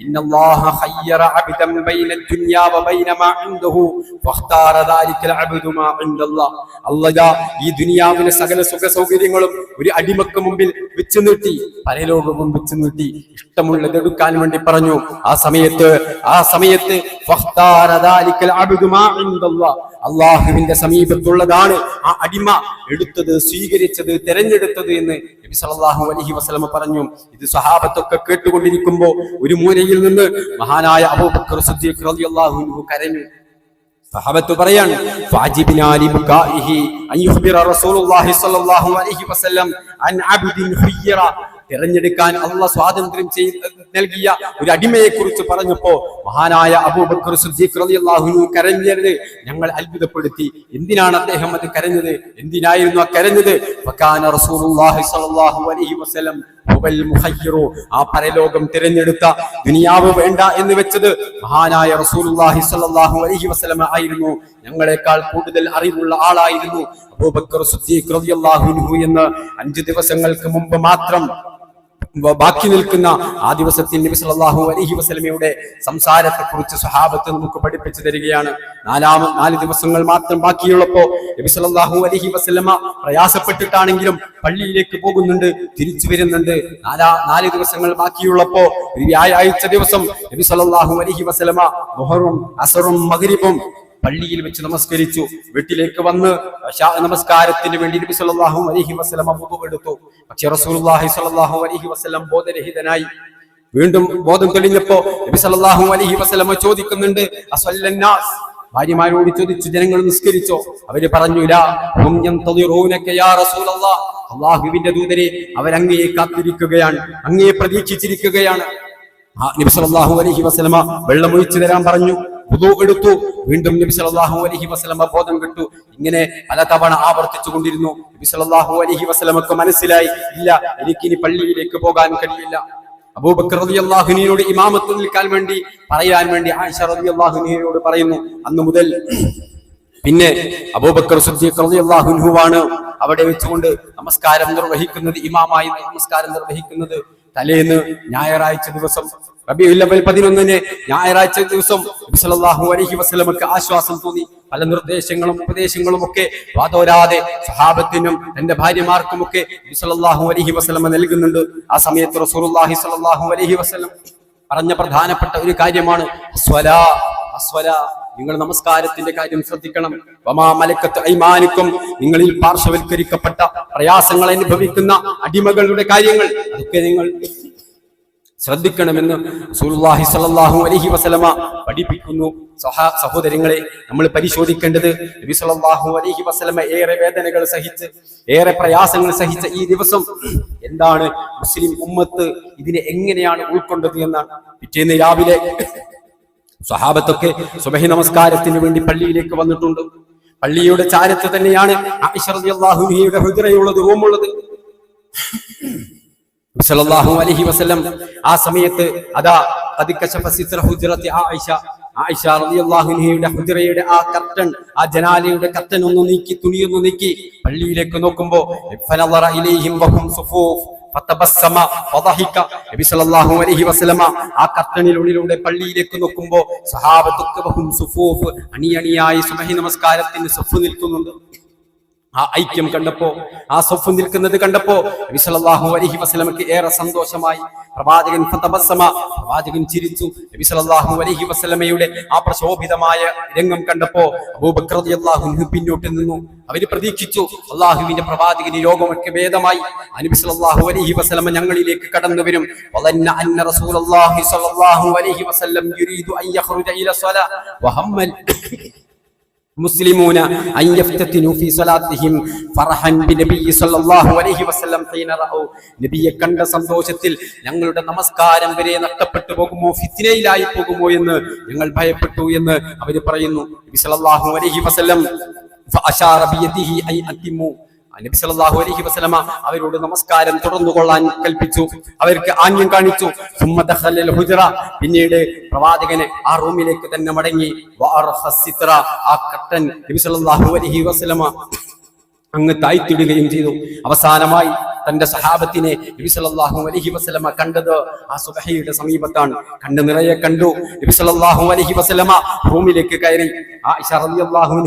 ഇന്നല്ലാഹ ഖയ്യറ അബ്ദൻ ബൈന ദുനിയാ വ ബൈന മാ ഇൻദഹു ഫഖ്താറ ദാലികൽ അബ്ദു മാ ഇൻദല്ലാഹ്. അല്ലാഹ് ഈ ദുനിയാവിലെ സകല സുഖ സൗകര്യങ്ങളും ഒരു അടിമക്ക് മുമ്പിൽ വെച്ചു നീട്ടി, പരലോകവും വെച്ചു നീട്ടി, ഇഷ്ടമുള്ളത് എടുക്കാൻ വേണ്ടി പറഞ്ഞു. ആ സമയത്ത് ഫഖ്താറ ദാലികൽ അബ്ദു മാ ഇൻദല്ലാഹ്, അല്ലാഹുവിന്റെ സമീപത്തുള്ളതാണ് ആ അടിമ എടുത്തത്, സ്വീകരിച്ചത്, തെരഞ്ഞെടുത്തത് എന്ന് നബി സല്ലല്ലാഹു അലൈഹി വസല്ലം പറഞ്ഞു. ഇത് സ്വഹാബത്തൊക്കെ കേട്ടുകൊണ്ടിരിക്കുമ്പോൾ ഒരു മൂലയിൽ നിന്ന് മഹാനായ അബൂബക്കർ സിദ്ദീഖ് റളിയല്ലാഹു അൻഹു കരഞ്ഞു. സഹാബത്ത് പറയാണ്, ഫഅജിബ്നാ ലിബുകാഇഹി അൻ യുഖ്ബിറ റസൂലുള്ളാഹി സ്വല്ലല്ലാഹു അലൈഹി വസല്ലം അൻ അബ്ദിൻ ഖുയ്യറ. തിരഞ്ഞെടുക്കാൻ അള്ളാഹ് സ്വാതന്ത്ര്യം നൽകിയ ഒരു അടിമയെ കുറിച്ച് പറഞ്ഞപ്പോ മഹാനായ അബൂബക്കർ സിദ്ദീഖ് റളിയല്ലാഹു അൻഹു കരഞ്ഞത് ഞങ്ങൾ അത്ഭുതപ്പെടുത്തി. എന്തിനാണ് അദ്ദേഹം അത് കരഞ്ഞത്? എന്തിനായിരുന്നു ആ കരഞ്ഞത്? വകാന റസൂലുള്ളാഹി സ്വല്ലല്ലാഹു അലൈഹി വസല്ലം ഹുവൽ മുഖയ്യിറു. ആ പരലോകം തിരഞ്ഞെടുത്ത, ദുനിയാവ് വേണ്ട എന്ന് വെച്ചത് മഹാനായ റസൂലുള്ളാഹി സ്വല്ലല്ലാഹു അലൈഹി വസല്ലം ആയിരുന്നു. ഞങ്ങളെക്കാൾ കൂടുതൽ അറിവുള്ള ആളായിരുന്നു അബൂബക്കർ സിദ്ദീഖ് റളിയല്ലാഹു അൻഹു എന്ന് 5 ദിവസങ്ങൾക്ക് മുമ്പ് മാത്രം ബാക്കി നിൽക്കുന്ന ആ ദിവസത്തിൽ നബി സല്ലല്ലാഹു അലൈഹി വസല്ലമയുടെ സംസാരത്തെ കുറിച്ച് സ്വഹാബത്ത് നമുക്ക് പഠിപ്പിച്ചു തരികയാണ്. 4 ദിവസങ്ങൾ മാത്രം ബാക്കിയുള്ളപ്പോ നബി സല്ലല്ലാഹു അലൈഹി വസല്ലമ പ്രയാസപ്പെട്ടിട്ടാണെങ്കിലും പള്ളിയിലേക്ക് പോകുന്നുണ്ട്, തിരിച്ചു വരുന്നുണ്ട്. 4 ദിവസങ്ങൾ ബാക്കിയുള്ളപ്പോ ഒരു വ്യാഴാഴ്ച ദിവസം നബി സല്ലല്ലാഹു അലൈഹി വസല്ലമ ദുഹറും അസറും മഗ്രിബും പള്ളിയിൽ വെച്ച് നമസ്കരിച്ചു. വീട്ടിലേക്ക് വന്ന് നമസ്കാരത്തിന് വേണ്ടി നബി സല്ലല്ലാഹു അലൈഹി വസല്ലം വുദു എടുത്തു. പക്ഷേ റസൂലുള്ളാഹി സ്വല്ലല്ലാഹു അലൈഹി വസല്ലം ബോധരഹിതനായി. വീണ്ടും ബോധം തെളിഞ്ഞപ്പോ നബി സല്ലല്ലാഹു അലൈഹി വസല്ലം ചോദിക്കുന്നുണ്ട്, അസല്ലന്നാസ്, ഭാര്യമാരോട് ചോദിച്ചു, ജനങ്ങൾ നിസ്കരിച്ചോ? അവര് പറഞ്ഞു, ലാ ഹും യന്തദിറൂനക യാ റസൂലല്ലാഹ്, അല്ലാഹുവിന്റെ ദൂതരെ, അവരങ്ങയെ കാത്തിരിക്കുകയാണ്, അങ്ങയെ പ്രതീക്ഷിച്ചിരിക്കുകയാണ്. നബി സല്ലല്ലാഹു അലൈഹി വസല്ലം വെള്ളം ഒഴിച്ചു തരാൻ പറഞ്ഞു. വുദു എടുത്തു. വീണ്ടും നബി സല്ലല്ലാഹു അലൈഹി വസല്ലം ബോധം കെട്ടു. ഇങ്ങനെ പലതവണ ആവർത്തിച്ചു കൊണ്ടിരുന്നു. നബി സല്ലല്ലാഹു അലൈഹി വസല്ലമക്ക് മനസ്സിലായി, ഇല്ല, എനിക്കിനി പള്ളിയിലേക്ക് പോകാൻ കഴിയില്ല. അബൂബക്കർ റളിയല്ലാഹു അൻഹുവിനോട് ഇമാമത്ത് നിൽക്കാൻ വേണ്ടി പറയാൻ വേണ്ടി ആയിഷ റളിയല്ലാഹു അൻഹയോട് പറയുന്നു. അന്ന് മുതൽ പിന്നെ അബൂബക്കർ സിദ്ദീഖ് റളിയല്ലാഹു അൻഹുവാണ് അവിടെ വെച്ചുകൊണ്ട് നമസ്കാരം നിർവഹിക്കുന്നത്, ഇമാമായി നമസ്കാരം നിർവഹിക്കുന്നത്. തലേന്ന് ഞായറാഴ്ച ദിവസം, റബീഉൽ അവ്വൽ 11 ഞായറാഴ്ച ദിവസം നബി സല്ലല്ലാഹു അലൈഹി വസല്ലമക്ക് ആശ്വാസം തോന്നി. പല നിർദ്ദേശങ്ങളും ഉപദേശങ്ങളും ഒക്കെ വാതോരാതെ സ്വഹാബത്തിനും തന്റെ ഭാര്യമാർക്കും ഒക്കെ നബി സല്ലല്ലാഹു അലൈഹി വസല്ലമ നൽകുന്നുണ്ട്. ആ സമയത്ത് റസൂലുള്ളാഹി സ്വല്ലല്ലാഹു അലൈഹി വസല്ലം പറഞ്ഞ പ്രധാനപ്പെട്ട ഒരു കാര്യമാണ് അസ്വലാ. നിങ്ങൾ നമസ്കാരത്തിന്റെ കാര്യം ശ്രദ്ധിക്കണം. വമാ മലക്കത്ത് ഐമാനുക്കും, നിങ്ങളിൽ പാർശ്വവൽക്കരിക്കപ്പെട്ട പ്രയാസങ്ങൾ അനുഭവിക്കുന്ന അടിമകളുടെ കാര്യങ്ങൾ അതൊക്കെ നിങ്ങൾ ശ്രദ്ധിക്കണമെന്ന് റസൂലുള്ളാഹി സ്വല്ലല്ലാഹു അലൈഹി വസല്ലമ പഠിപ്പിക്കുന്നു. സഹോദരങ്ങളെ, നമ്മൾ പരിശോധിക്കേണ്ടത്, നബി സല്ലല്ലാഹു അലൈഹി വസല്ലമ ഏറെ വേദനകൾ സഹിച്ച്, ഏറെ പ്രയാസങ്ങൾ സഹിച്ച ഈ ദിവസം എന്താണ് മുസ്ലിം ഉമ്മത്ത് ഇതിനെ എങ്ങനെയാണ് ഉൾക്കൊണ്ടത് എന്നാണ്. പിറ്റേന്ന് രാവിലെ സ്വഹാബത്തൊക്കെ സുബഹി നമസ്കാരത്തിന് വേണ്ടി പള്ളിയിലേക്ക് വന്നിട്ടുണ്ട്. പള്ളിയുടെ ചാരത്ത് തന്നെയാണ് ആയിഷ റളിയല്ലാഹു അൻഹയുടെ ഹുജ്റയുള്ളത്, റൂമുള്ളത്. സല്ലല്ലാഹു അലൈഹി വസല്ലം ആ സമയത്ത് അതാ ഖദികശഫ സിത്ര ഹുജ്റത്തി ആയിഷ റളിയല്ലാഹു അൻഹയുടെ ഹുജ്റയുടെ ആ കർട്ടൻ, ആ ജനാലയുടെ കർട്ടൻ ഒന്ന് നീക്കി, തുണിയൊന്ന് നീക്കി പള്ളിയിലേക്ക് നോക്കുമ്പോ ഫനളറ ഇലൈഹിം വഹും സുഫൂഫ് ഫതബസ്സമ വദഹിക. നബി സല്ലല്ലാഹു അലൈഹി വസല്ലമ ആ കർട്ടനിനുള്ളിലൂടെ പള്ളിയിലേക്ക് നോക്കുമ്പോ സ്വഹാബത്തുക വഹും സുഫൂഫ്, അണിയണിയായി സുബഹി നമസ്കാരത്തിന് സഫ് നിൽക്കുന്നുണ്ട്. ആ ഐക്യം കണ്ടപ്പോ, ആ സഫ് നിൽക്കുന്നത് കണ്ടപ്പോ നബി സല്ലല്ലാഹു അലൈഹി വസല്ലമക്ക് ഏറെ സന്തോഷമായി. പ്രവാചകൻ ചിരിച്ചു. നബി സല്ലല്ലാഹു അലൈഹി വസല്ലമയുടെ ആ പ്രശോഭിതമായ രംഗം കണ്ടപ്പോ അബൂബക്കർ റളിയല്ലാഹു അൻഹു പിന്നോട്ട് നിന്നു. അവര് പ്രതീക്ഷിച്ചു, അല്ലാഹുവിന്റെ പ്രവാചകന് രോഗമൊക്കെ ഭേദമായി, നബി സല്ലല്ലാഹു അലൈഹി വസല്ലമ ഞങ്ങളിലേക്ക് കടന്നു വരും. വലന്ന അന്ന റസൂലുള്ളാഹി സ്വല്ലല്ലാഹു അലൈഹി വസല്ലം യുരീദു അൻ യഖ്റുജ ഇല സ്വലാ വഹമ്മൽ മുസ്ലിമൂന അൻ യഫ്തതിനു ഫീ സ്വലാത്തിഹിം ഫർഹൻ ബിനബി സ്വല്ലല്ലാഹു അലൈഹി വസല്ലം ഹീന റഅൂ. നബിയെ കണ്ട സന്തോഷത്തിൽ ഞങ്ങളുടെ നമസ്കാരം വരെ നഷ്ടപ്പെട്ടു പോകുമോ, ഫിത്നയിലായി പോകുമോ എന്ന് ഞങ്ങൾ ഭയപ്പെട്ടു എന്ന് അവർ പറയുന്നു. നബി സ്വല്ലല്ലാഹു അലൈഹി വസല്ലം ഫഅശാറ ബിയദിഹി അൻ അത്തിമു. നബി സല്ലല്ലാഹു അലൈഹി വസല്ലമ അവരോട് നമസ്കാരം തുടർന്നുകൊള്ളാൻ കൽപ്പിച്ചു, അവർക്ക് ആംഗ്യം കാണിച്ചു. സുമ്മ ദഖലൽ ഹുജ്റ, പിന്നീട് പ്രവാചകനെ ആ റൂമിലേക്ക് തന്നെ മടങ്ങി. വഅർഖസിത്ര, ആ കർട്ടൻ നബി സല്ലല്ലാഹു അലൈഹി വസല്ലമ അങ്ങ് താഴ്ത്തിടുകയും ചെയ്തു. അവസാനമായി തന്റെ സഹാബത്തിനെ നബി സല്ലല്ലാഹു അലൈഹി വസല്ലമ കണ്ടത് ആ സുബ്ഹിയുടെ സമീപത്താണ്. കണ്ണ് നിറയെ കണ്ടു. നബി സല്ലല്ലാഹു അലൈഹി വസല്ലമ റൂമിലേക്ക് കയറി. ആയിഷ റളിയല്ലാഹു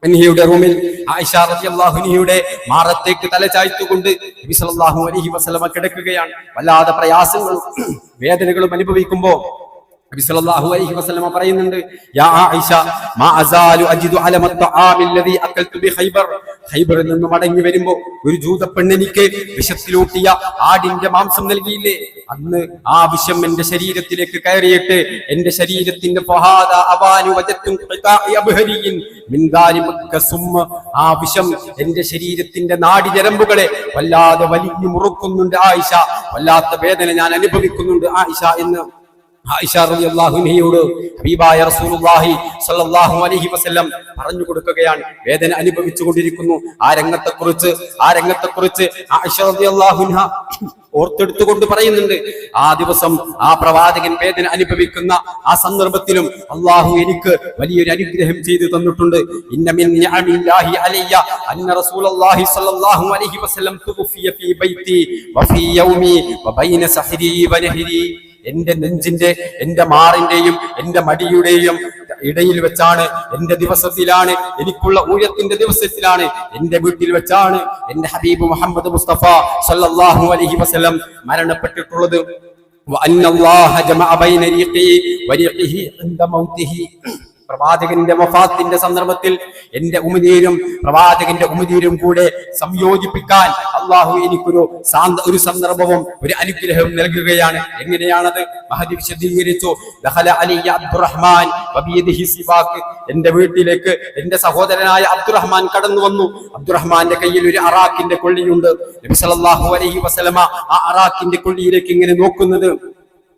അൻഹയുടെ റൂമിൽ ആയിഷ റളിയല്ലാഹു അൻഹയുടെ മാറത്തേക്ക് തല ചായ്ത്തുകൊണ്ട് നബി സല്ലല്ലാഹു അലൈഹി വസല്ലമ കിടക്കുകയാണ്. വല്ലാതെ പ്രയാസങ്ങളും വേദനകളും അനുഭവിക്കുമ്പോൾ നബി സല്ലല്ലാഹു അലൈഹി വസല്ലമ പറയുന്നുണ്ട്, യാ ആയിഷ മാ അസാലു അജിദു അലമ തആമി അല്ലദീ അകൽതു ബി ഖൈബർ. ഖൈബറിൽ നിന്ന് മടങ്ങി വരുമ്പോ ഒരു ജൂത പെണ്ണെനിക്ക് വിഷത്തിലൂട്ടിയ ആടിന്റെ മാംസം നൽകിയില്ലേ, അന്ന് ആ വിഷം എന്റെ ശരീരത്തിലേക്ക് കയറിയിട്ട് എന്റെ ശരീരത്തിന്റെ ഫഹാദ അബാനു വജത്തും ഖിതാഇ അബ്ഹരിയിൻ മിൻ ദാലിക സുമ്മ, ആ വിഷം എന്റെ ശരീരത്തിന്റെ നാഡിഞരമ്പുകളെ വല്ലാതെ വലിഞ്ഞു മുറുക്കുന്നുണ്ട് ആയിഷ, വല്ലാത്ത വേദന ഞാൻ അനുഭവിക്കുന്നുണ്ട് ആയിഷ എന്ന് ആയിഷ റളിയല്ലാഹു അൻഹയോട് ഹബീബായ റസൂലുള്ളാഹി സ്വല്ലല്ലാഹു അലൈഹി വസല്ലം പറഞ്ഞു കൊടുക്കുകയാണ്. വേദന അനുഭവിച്ചു കൊണ്ടിരിക്കുന്നു. ആ രംഗത്തെക്കുറിച്ച് ആയിഷ റളിയല്ലാഹു അൻഹ ഓർത്തെടുത്തുകൊണ്ട് പറയുന്നുണ്ട്, ആ ദിവസം ആ പ്രവാചകൻ വേദന അനുഭവിക്കുന്ന ആ സന്ദർഭത്തിലും അല്ലാഹു എനിക്ക് വലിയൊരു അനുഗ്രഹം ചെയ്തു തന്നിട്ടുണ്ട്. ഇന്ന മിൻ നിഅമില്ലാഹി അലയ്യ അന്ന റസൂലുള്ളാഹി സ്വല്ലല്ലാഹു അലൈഹി വസല്ലം തുഫിയ ഫീ ബൈതി വഫീ യൗമി വബൈന സഹരി വനഹരി. എന്റെ നെഞ്ചിന്റെ, എന്റെ മാറിന്റെയും എന്റെ മടിയുടെയും ഇടയിൽ വെച്ചാണ്, എന്റെ ദിവസത്തിലാണ്, എനിക്കുള്ള ഊഴത്തിന്റെ ദിവസത്തിലാണ്, എന്റെ വീട്ടിൽ വെച്ചാണ് എന്റെ ഹബീബ് മുഹമ്മദ് മുസ്തഫ സല്ലല്ലാഹു അലൈഹി വസല്ലം മരണപ്പെട്ടിട്ടുള്ളത്. വഅന്നല്ലാഹ ജമഅ ബൈന റീഖി വരീഖിഹി ഇൻദ മൗതിഹി. പ്രവാചകന്റെ വഫാത്തിന്റെ സന്ദർഭത്തിൽ എന്റെ ഉമിനീരും പ്രവാചകന്റെ ഉമിനീരും കൂടെ സംയോജിപ്പിക്കാൻ അള്ളാഹു എനിക്കൊരു ഒരു സന്ദർഭവും ഒരു അനുഗ്രഹവും നൽകുകയാണ്. എങ്ങനെയാണത്? മഹദി വിശദീകരിച്ചു. ദഖല അലിയ അബ്ദുറഹ്മാൻ വബിയദിഹി സിവാക്. എന്റെ വീട്ടിലേക്ക് എന്റെ സഹോദരനായ അബ്ദുറഹ്മാൻ കടന്നു വന്നു. അബ്ദുറഹ്മാന്റെ കയ്യിൽ ഒരു അറാഖിന്റെ കൊള്ളിയുണ്ട്. നബി സല്ലല്ലാഹു അലൈഹി വസല്ലമ ആ അറാഖിന്റെ കൊള്ളിയിലേക്ക് ഇങ്ങനെ നോക്കുന്നത്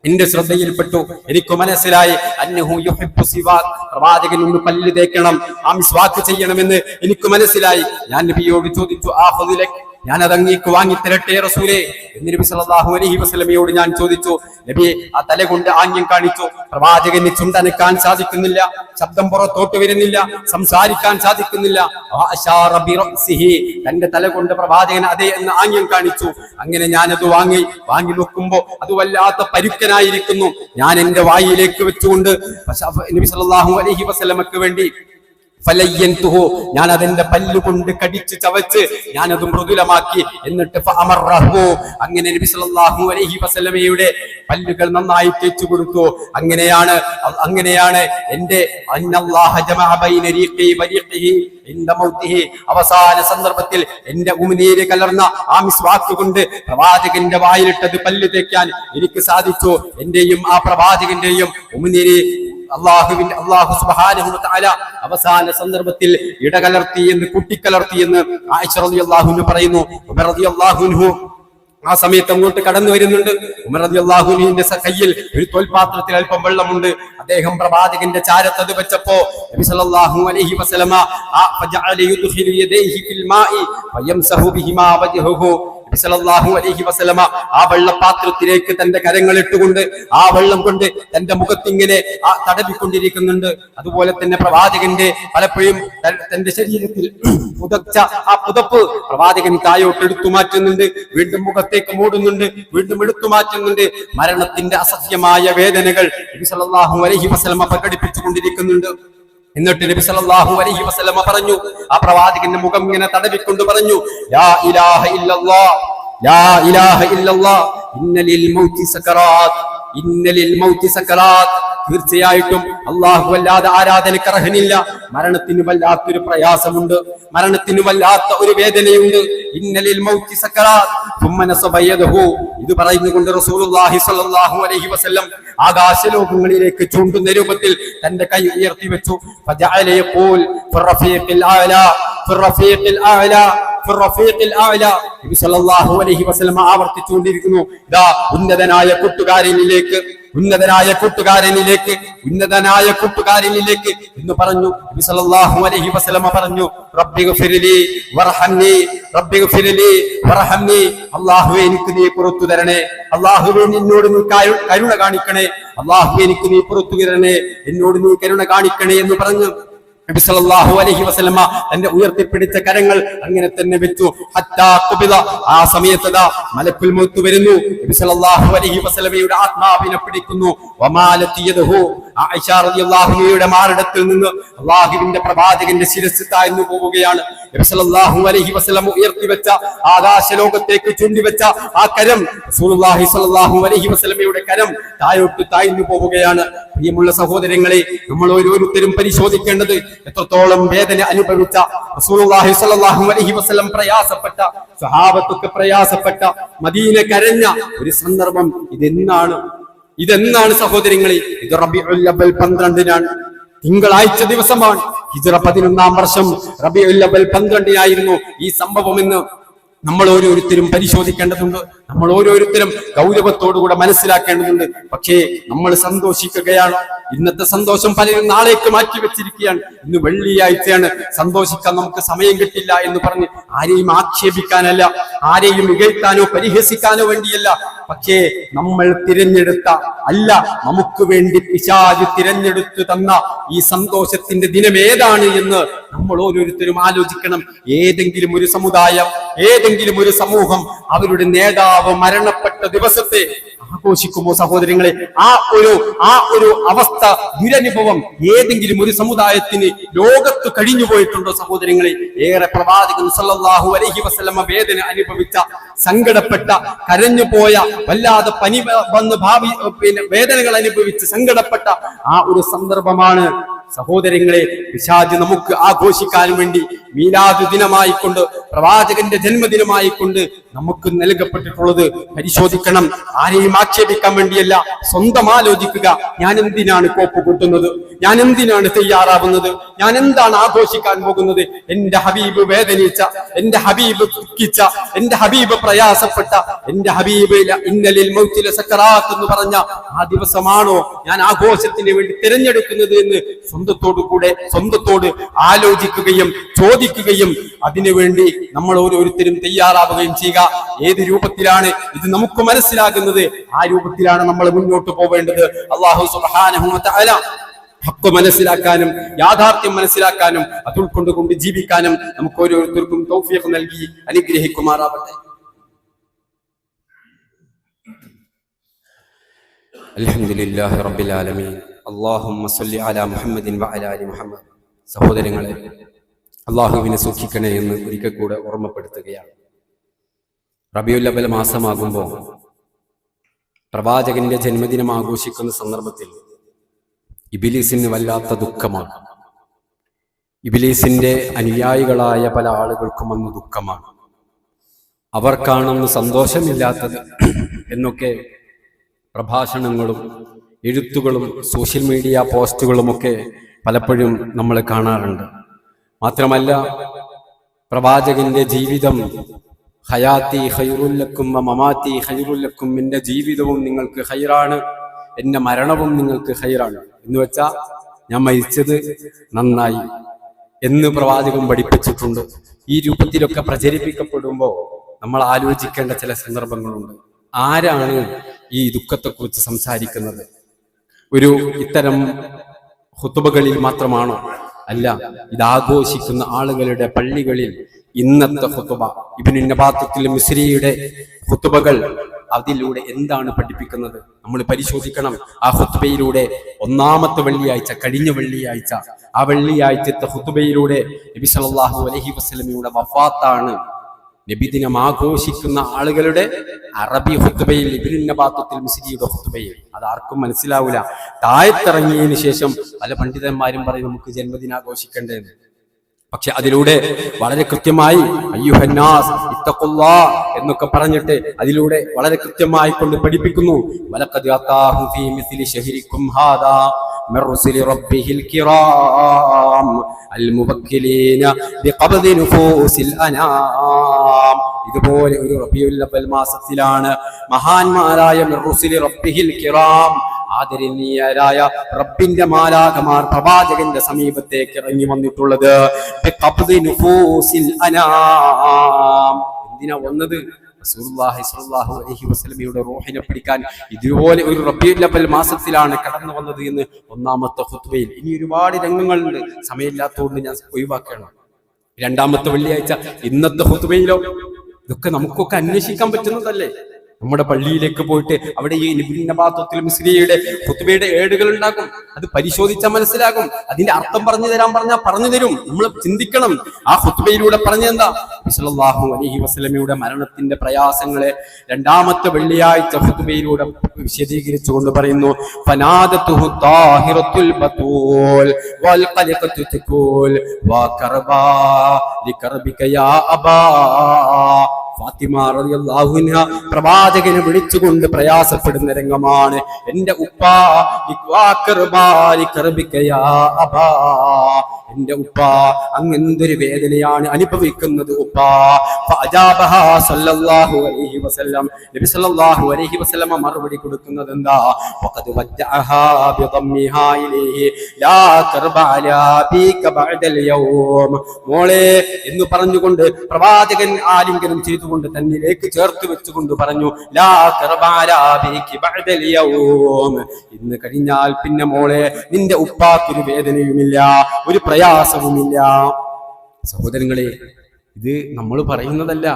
എന്റെ ശ്രദ്ധയിൽപ്പെട്ടു. എനിക്ക് മനസ്സിലായി അന്നഹു യുഹിബ്ബു സിവാക്, പ്രവാചകൻ ഒന്ന് പല്ല് തേക്കണം, ആ മിസ്വാക്ക് ചെയ്യണമെന്ന് എനിക്ക് മനസ്സിലായി. ഞാൻ നബിയോട് ചോദിച്ചു, ആഖുദുലക്, ഞാൻ അത് അങ്ങേക്ക് വാങ്ങിത്തരട്ടെ റസൂലേ എന്ന് നബി സല്ലല്ലാഹു അലൈഹി വസല്ലമയോട് ഞാൻ ചോദിച്ചു. നബി ആ തല കൊണ്ട് ആംഗ്യം കാണിച്ചു. പ്രവാചകന് ചുണ്ടനക്കാൻ സാധിക്കുന്നില്ല, ശബ്ദം പുറത്തോട്ട് വരുന്നില്ല, സംസാരിക്കാൻ സാധിക്കുന്നില്ല. തന്റെ തല കൊണ്ട് പ്രവാചകൻ അതെ എന്ന് ആംഗ്യം കാണിച്ചു. അങ്ങനെ ഞാനത് വാങ്ങി നോക്കുമ്പോ അത് വല്ലാത്ത പരുക്കനായിരിക്കുന്നു. ഞാൻ എന്റെ വായിലേക്ക് വെച്ചുകൊണ്ട് നബി സല്ലല്ലാഹു അലൈഹി വസല്ലമക്ക് വേണ്ടി ഫലയ്യൻതുഹു, ഞാൻ അതെന്റെ പല്ലുകൊണ്ട് കടിച്ച് ചവച്ച് ഞാനത് മൃദുലമാക്കി. എന്നിട്ട് ഫഅമറഹു, അങ്ങനെ നബി സല്ലല്ലാഹു അലൈഹി വസല്ലമയുടെ പല്ലുകൾ നന്നായി തേച്ചു കൊടുത്തു. അങ്ങനെയാണ് എന്റെ അന്നല്ലാഹ ജമഅ ബൈന റീഖി വരീഖിഹി ഇൻദ മൗതിഹി, അവസാന സന്ദർഭത്തിൽ എന്റെ ഉമിനീര് കലർന്ന ആ മിസ്വാക്ക് കൊണ്ട് പ്രവാചകന്റെ വായിലിട്ടത് പല്ല് തേക്കാൻ എനിക്ക് സാധിച്ചു. എന്റെയും ആ പ്രവാചകന്റെയും ഉമിനീര് അല്ലാഹു സുബ്ഹാനഹു വ തആല അവസാന സന്ദർഭത്തിൽ ഇടകലർത്തി എന്ന് കൂട്ടിക്കലർത്തി എന്ന് ആയിഷ റളിയല്ലാഹു അൻഹ പറയുന്നു. ഉമർ റളിയല്ലാഹു അൻഹു ആ സമയത്ത് അങ്ങോട്ട് കടന്നു വരുന്നുണ്ട്. ഉമർ റളിയല്ലാഹു അൻഹുവിന്റെ കയ്യിൽ ഒരു തോൽപാത്രത്തിൽ അല്പം വെള്ളമുണ്ട്. അദ്ദേഹം പ്രവാചകന്റെ ചാരത്തത് വെച്ചപ്പോ നബി സല്ലല്ലാഹു അലൈഹി വസല്ലമ ഫജഅല യുദ്ഖിലു യദൈഹി ഫിൽ മാഇ ഫയംസഹു ബിഹിമാ വജ്ഹഹു. നബി സല്ലല്ലാഹു അലൈഹി വസല്ലമ ആ വെള്ളപാത്രത്തിലേക്ക് തന്റെ കരങ്ങൾ ഇട്ടുകൊണ്ട് ആ വെള്ളം കൊണ്ട് തന്റെ മുഖത്തിങ്ങനെ തടവിക്കൊണ്ടിരിക്കുന്നുണ്ട്. അതുപോലെ തന്നെ പ്രവാചകന്റെ പലപ്പോഴും തന്റെ ശരീരത്തിൽ പുതച്ച ആ പുതപ്പ് പ്രവാചകൻ തായോട്ട് എടുത്തു മാറ്റുന്നുണ്ട്, വീണ്ടും മുഖത്തേക്ക് മൂടുന്നുണ്ട്, വീണ്ടും എടുത്തു മാറ്റുന്നുണ്ട്. മരണത്തിന്റെ അസഹ്യമായ വേദനകൾ നബി സല്ലല്ലാഹു അലൈഹി വസല്ലമ പ്രകടിപ്പിച്ചു കൊണ്ടിരിക്കുന്നുണ്ട്. എന്നിട്ട് നബി സല്ലല്ലാഹു അലൈഹി വസല്ലമ പറഞ്ഞു, ആ പ്രവാചകന്റെ മുഖം ഇങ്ങനെ തടവിക്കൊണ്ട് പറഞ്ഞു, ലാ ഇലാഹ ഇല്ലല്ലാഹ്, ലാ ഇലാഹ ഇല്ലല്ലാഹ്, ഇന്നലിൽ മൗതി സകറാത്ത്, ഇന്നലിൽ മൗതി സകറാത്ത്. തീർച്ചയായിട്ടും അല്ലാഹു അല്ലാതെ ആരാധനയ്ക്ക് അർഹനില്ല. മരണത്തിന് വല്ലാത്തൊരു പ്രയാസമുണ്ട്, മരണത്തിന് വല്ലാത്ത ഒരു വേദനയുണ്ട്. ഇന്നലിൽ മൗതി സകറാത്ത് ثم نصب يده. ഇത് പറയുന്നുകൊണ്ട് റസൂലുള്ളാഹി സ്വല്ലല്ലാഹു അലൈഹി വസല്ലം ആകാശലോകങ്ങളിലേക്ക് ചൂണ്ടുന്ന രൂപത്തിൽ തന്റെ കൈ ഉയർത്തി വെച്ചു. ഫജഅല യഖൂൽ ഫിറഫീഖിൽ അഅല, ഫിറഫീഖിൽ അഅല, ഫിറഫീഖിൽ അഅല. നബി സല്ലല്ലാഹു അലൈഹി വസല്ലം ആവർത്തിച്ചുകൊണ്ടിരിക്കുന്നു, ദാ ഉന്നതനായ കൂട്ടുകാരനിലേക്ക്, ഉന്നതനായ കൂട്ടുകാരനിലേക്ക് എന്ന് പറഞ്ഞു. നബി സല്ലല്ലാഹു അലൈഹി വസല്ലമ പറഞ്ഞു, റബ്ബിഗ്ഫിർലി വർഹംനി, റബ്ബിഗ്ഫിർലി വർഹംനി. അല്ലാഹുവേ എനിക്ക് നീ പുറത്തു തരണേ, അല്ലാഹുവേ എന്നോട് നീ കരുണ കാണിക്കണേ, അല്ലാഹുവേ എനിക്ക് നീ പുറത്തു തരണേ, എന്നോട് നീ കരുണ കാണിക്കണേ എന്ന് പറഞ്ഞു നബി സല്ലല്ലാഹു അലൈഹി വസല്ലമ തന്റെ ഉയർത്തിപ്പിടിച്ച കരങ്ങൾ അങ്ങനെ തന്നെ വെച്ചു. ഹത്താ ഖുബിദ, ആ സമയത്ത് മലക്കുൽ മൗത്ത് വരുന്നു. നബി സല്ലല്ലാഹു അലൈഹി വസല്ലമയുടെ ആത്മാവിനെ പിടിക്കുന്നു. വമാലത്തി യദഹു, ആയിഷ റളിയല്ലാഹു അൻഹയുടെ മാറിടത്തിൽ നിന്ന് അല്ലാഹുവിന്റെ പ്രവാചകന്റെ ശിരസ്സ് താഴ്ന്നു പോവുകയാണ്. നബി സല്ലല്ലാഹു അലൈഹി വസല്ലം ഉയർത്തിവെച്ച ആകാശ ലോകത്തേക്ക് ചൂണ്ടിവെച്ച ആ കരം, റസൂലുള്ളാഹി സ്വല്ലല്ലാഹു അലൈഹി വസല്ലമയുടെ കരം താഴോട്ട് താഴ്ന്നു പോവുകയാണ്. പ്രിയമുള്ള സഹോദരങ്ങളെ, നമ്മൾ ഓരോരുത്തരും പരിശോധിക്കേണ്ടത് എത്രത്തോളം വേദന അനുഭവിച്ച, റസൂലുള്ളാഹി സ്വല്ലല്ലാഹു അലൈഹി വസല്ലം പ്രയാസപ്പെട്ട, സ്വഹാബത്തൊക്കെ പ്രയാസപ്പെട്ട, മദീന കരഞ്ഞ ഒരു സന്ദർഭം ഇതെന്നാണ് സഹോദരങ്ങളെ? ഇത് റബീഉൽ അവ്വൽ 12-നാണ്, തിങ്കളാഴ്ച ദിവസമാണ്. ഹിജ്റ 11-ാം വർഷം റബീഉൽ അവ്വൽ 12-നായിരുന്നു ഈ സംഭവം എന്ന് നമ്മൾ ഓരോരുത്തരും പരിശോധിക്കേണ്ടതുണ്ട്. നമ്മൾ ഓരോരുത്തരും ഗൗരവത്തോടുകൂടെ മനസ്സിലാക്കേണ്ടതുണ്ട്. പക്ഷേ നമ്മൾ സന്തോഷിക്കുകയാണ്. ഇന്നത്തെ സന്തോഷം പലരും നാളേക്ക് മാറ്റി വെച്ചിരിക്കുകയാണ്. ഇന്ന് വെള്ളിയാഴ്ചയാണ്, സന്തോഷിക്കാൻ നമുക്ക് സമയം കിട്ടില്ല എന്ന് പറഞ്ഞ് ആരെയും ആക്ഷേപിക്കാനല്ല, ആരെയും മികഴ്ത്താനോ പരിഹസിക്കാനോ വേണ്ടിയല്ല. പക്ഷേ നമ്മൾ തിരഞ്ഞെടുത്ത നമുക്ക് വേണ്ടി പിശാച് തിരഞ്ഞെടുത്തു തന്ന ഈ സന്തോഷത്തിന്റെ ദിനം ഏതാണ് എന്ന് നമ്മൾ ഓരോരുത്തരും ആലോചിക്കണം. ഏതെങ്കിലും ഒരു സമുദായം, ഏതെങ്കിലും ഒരു സമൂഹം അവരുടെ നേതാവ് മരണപ്പെട്ട ദിവസത്തെ ആഘോഷിക്കുമോ സഹോദരങ്ങളെ? ആ ഒരു അവസ്ഥ, ദുരനുഭവം ഏതെങ്കിലും ഒരു സമുദായത്തിന് ലോകത്ത് കഴിഞ്ഞു പോയിട്ടുണ്ടോ സഹോദരങ്ങളെ? ഏറെ പ്രവാചകൻ സല്ലല്ലാഹു അലൈഹി വസല്ലമ വേദന അനുഭവിച്ച, സങ്കടപ്പെട്ട, കരഞ്ഞുപോയ, വല്ലാതെ പനി വന്ന് വേദനകൾ അനുഭവിച്ച് സങ്കടപ്പെട്ട ആ ഒരു സന്ദർഭമാണ് സഹോദരങ്ങളെ പിശാച് നമുക്ക് ആഘോഷിക്കാൻ വേണ്ടി മീലാദ് ദിനമായിക്കൊണ്ട്, പ്രവാചകന്റെ ജന്മദിനമായിക്കൊണ്ട് നമുക്ക് നൽകപ്പെട്ടിട്ടുള്ളത്. പരിശോധിക്കണം. ആരെയും ആക്ഷേപിക്കാൻ വേണ്ടിയല്ല, സ്വന്തം ആലോചിക്കുക. ഞാൻ എന്തിനാണ് കോപ്പ് കൂട്ടുന്നത്? ഞാൻ എന്തിനാണ് തയ്യാറാവുന്നത്? ഞാൻ എന്താണ് ആഘോഷിക്കാൻ പോകുന്നത്? എന്റെ ഹബീബ് വേദനിച്ച, എന്റെ ഹബീബ് ദുഃഖിച്ച, എന്റെ ഹബീബ് പ്രയാസപ്പെട്ട, എന്റെ ഹബീബ് ഇന്നലിൽ മൗത്തിലെ സക്കറാത്ത് എന്ന് പറഞ്ഞ ആ ദിവസമാണോ ഞാൻ ആഘോഷത്തിന് വേണ്ടി തിരഞ്ഞെടുക്കുന്നത് എന്ന് സ്വന്തത്തോട് ആലോചിക്കുകയും ചോദിക്കുകയും അതിനുവേണ്ടി നമ്മൾ ഓരോരുത്തരും തയ്യാറാവുകയും ചെയ്യുക. ഏത് രൂപത്തിലാണ് ഇത് നമുക്ക് മനസ്സിലാകുന്നത്, ആ രൂപത്തിലാണ് നമ്മൾ മുന്നോട്ട് പോവേണ്ടത്. അല്ലാഹു സുബ്ഹാനഹു വ തആല ഹഖ് മനസ്സിലാക്കാനും യാഥാർത്ഥ്യം മനസ്സിലാക്കാനും അത് ഉൾക്കൊണ്ടുകൊണ്ട് ജീവിക്കാനും നമുക്ക് ഓരോരുത്തർക്കും തൗഫീഖ് നൽകി അനുഗ്രഹിക്കുമാറാവട്ടെ. അൽഹംദുലില്ലാഹി റബ്ബിൽ ആലമീൻ. അല്ലാഹുമ്മ സ്വല്ലി അലാ മുഹമ്മദിൻ വഅലാ ആലി മുഹമ്മദ്. സഹോദരങ്ങളെ, അല്ലാഹുവിനെ സൂക്ഷിക്കണേ എന്ന് ഒരിക്കൽ കൂടെ ഓർമ്മപ്പെടുത്തുകയാണ്. റബീഉൽ അവ്വൽ മാസമാകുമ്പോൾ പ്രവാചകന്റെ ജന്മദിനം ആഘോഷിക്കുന്ന സന്ദർഭത്തിൽ ഇബ്ലീസിന് വല്ലാത്ത ദുഃഖമാണ്. ഇബ്ലീസിന്റെ അനുയായികളായ പല ആളുകൾക്കും അന്ന് ദുഃഖമാണ്. അവർക്കാണെന്ന് സന്തോഷമില്ലാത്തത് എന്നൊക്കെ പ്രഭാഷണങ്ങളും എഴുത്തുകളും സോഷ്യൽ മീഡിയ പോസ്റ്റുകളുമൊക്കെ പലപ്പോഴും നമ്മൾ കാണാറുണ്ട്. മാത്രമല്ല, പ്രവാചകന്റെ ജീവിതം ഹയാത്തി ഖൈറുല്ലക്കും മമാത്തി ഖൈറുല്ലക്കും, എന്റെ ജീവിതവും നിങ്ങൾക്ക് ഖൈറാണ്, എന്റെ മരണവും നിങ്ങൾക്ക് ഖൈറാണ് എന്ന് വെച്ചാൽ ഞാൻ മരിച്ചത് നന്നായി എന്ന് പ്രവാചകൻ പഠിപ്പിച്ചിട്ടുണ്ട്. ഈ രൂപത്തിലൊക്കെ പ്രചരിപ്പിക്കപ്പെടുമ്പോൾ നമ്മൾ ആലോചിക്കേണ്ട ചില സന്ദർഭങ്ങളുണ്ട്. ആരാണ് ഈ ദുഃഖത്തെക്കുറിച്ച് സംസാരിക്കുന്നത്? ഇത്തരം ഖുതുബകളിൽ മാത്രമാണോ? അല്ല, ഇതാഘോഷിക്കുന്ന ആളുകളുടെ പള്ളികളിൽ ഇന്നത്തെ ഖുതുബ, ഇബ്നു നബാത്തുൽ മിസ്രിയുടെ ഖുതുബകൾ, അതിലൂടെ എന്താണ് പഠിപ്പിക്കുന്നത് നമ്മൾ പരിശോധിക്കണം. ആ ഖുതുബയിലൂടെ ഒന്നാമത്തെ വെള്ളിയാഴ്ച, കഴിഞ്ഞ വെള്ളിയാഴ്ച, ആ വെള്ളിയാഴ്ചത്തെ ഖുതുബയിലൂടെ നബി സല്ലല്ലാഹു അലൈഹി വസല്ലമയുടെ വഫാത്താണ്. നബിദിനം ആഘോഷിക്കുന്ന ആളുകളുടെ അറബി ഖുതുബയിൽ, ഇബ്നു നബാത്തുൽ മിസ്രിയുടെ ഖുതുബയിൽ അതാർക്കും മനസ്സിലാവില്ല. താഴത്തിറങ്ങിയതിനു ശേഷം പല പണ്ഡിതന്മാരും പറയും നമുക്ക് ജന്മദിനാഘോഷിക്കേണ്ടതെന്ന്. പക്ഷെ അതിലൂടെ വളരെ കൃത്യമായി അയ്യുഹന്നാസ് ഇത്തഖുല്ലാഹ് എന്നൊക്കെ പറഞ്ഞിട്ട് അതിലൂടെ വളരെ കൃത്യമായി കൊണ്ട് പഠിപ്പിക്കുന്നു. വലഖദ് അതാഹു ഫീ മിസ്ലി ശഹരിക്കും ഹാദാ മിർ റുസുലി റബ്ബിഹിൽ കിറാം അൽ മുവക്കിലീന ബിഖബ്ദി നുഫൂസിൽ അനാം. ഇതുപോലെ ഒരു റബീഉൽ അവ്വൽ മാസത്തിലാണ് മഹാന്മാരായ മിർ റുസുലി റബ്ബിഹിൽ കിറാം, ആദരണീയരായ റബ്ബിന്റെ മാലാഖമാർ പ്രവാചകന്റെ സമീപത്തേക്ക് ഇറങ്ങി വന്നിട്ടുള്ളത്. എന്തിനാ വന്നത്? റസൂലുള്ളാഹി സ്വല്ലല്ലാഹു അലൈഹി വസല്ലമയുടെ റൂഹിനെ പിടിക്കാൻ. ഇതുപോലെ ഒരു റബീഉൽ അവ്വൽ മാസത്തിലാണ് കടന്നു വന്നത് എന്ന് ഒന്നാമത്തെ ഖുത്ബയിൽ. ഇനി ഒരുപാട് രംഗങ്ങളുണ്ട്, സമയമില്ലാത്തതുകൊണ്ട് ഞാൻ ഒഴിവാക്കണം. രണ്ടാമത്തെ വെള്ളിയാഴ്ച ഇന്നത്തെ ഖുത്ബയിലോ ഇതൊക്കെ നമുക്കൊക്കെ അന്വേഷിക്കാൻ പറ്റുന്നതല്ലേ? നമ്മുടെ പള്ളിയിലേക്ക് പോയിട്ട് അവിടെ ഈ ഇബ്നു നബാത്തുൽ മിസ്രിയുടെ ഖുത്ബയുടെ ഏടുകൾ ഉണ്ടാകും. അത് പരിശോധിച്ചാൽ മനസ്സിലാകും. അതിന്റെ അർത്ഥം പറഞ്ഞു തരാൻ പറഞ്ഞാൽ പറഞ്ഞു തരും. നമ്മൾ ചിന്തിക്കണം. ആ ഖുത്ബയിലൂടെ പറഞ്ഞെന്താ? സല്ലല്ലാഹു അലൈഹി വസല്ലമയുടെ മരണത്തിന്റെ പ്രയാസങ്ങളെ രണ്ടാമത്തെ വെള്ളിയാഴ്ച ഖുത്ബയിലൂടെ വിശദീകരിച്ചുകൊണ്ട് പറയുന്നു. ഫനാദതുഹു താഹിറത്തുൽ ബതൂൽ വൽ ഖലഖതു തഖൂൽ വ കർബാ ലികർബിക യാ അബാ. ഫാത്തിമ റളിയല്ലാഹു അൻഹ പ്രവാചകനെ വിളിച്ചുകൊണ്ട് പ്രയാസപ്പെടുന്ന രംഗമാണ്. എന്റെ ഉപ്പ, എന്റെ ഉപ്പ അങ്ങ് എന്തൊരു വേദനയാണ് അനുഭവിക്കുന്നത് ഉപ്പ. ഫഅജാബഹാ സല്ലല്ലാഹു അലൈഹി വസല്ലം. നബി സല്ലല്ലാഹു അലൈഹി വസല്ലം മറുപടി കൊടുക്കുന്നത് എന്താ? വഖദ് വജ്ജഅഹാ ബിദമ്മിഹാ ഇലൈഹി ലാ കർബ അലാ ബിക ബഅദൽ യൗം. മോളെ എന്ന് പറഞ്ഞുകൊണ്ട് പ്രവാചകൻ ആലിംഗനം ചെയ്തുകൊണ്ട് തന്നിലേക്ക് ചേർത്ത് വെച്ചുകൊണ്ട് പറഞ്ഞു, ലാ കർബ അലാ ബിക ബഅദൽ യൗം. ഇന്ന് കഴിഞ്ഞാൽ പിന്നെ മോളെ നിന്റെ ഉപ്പാക്കൊരു വേദനയുമില്ല, ഒരു പ്രയാസവുമില്ല. സഹോദരങ്ങളെ, ഇത് നമ്മൾ പറയുന്നതല്ല.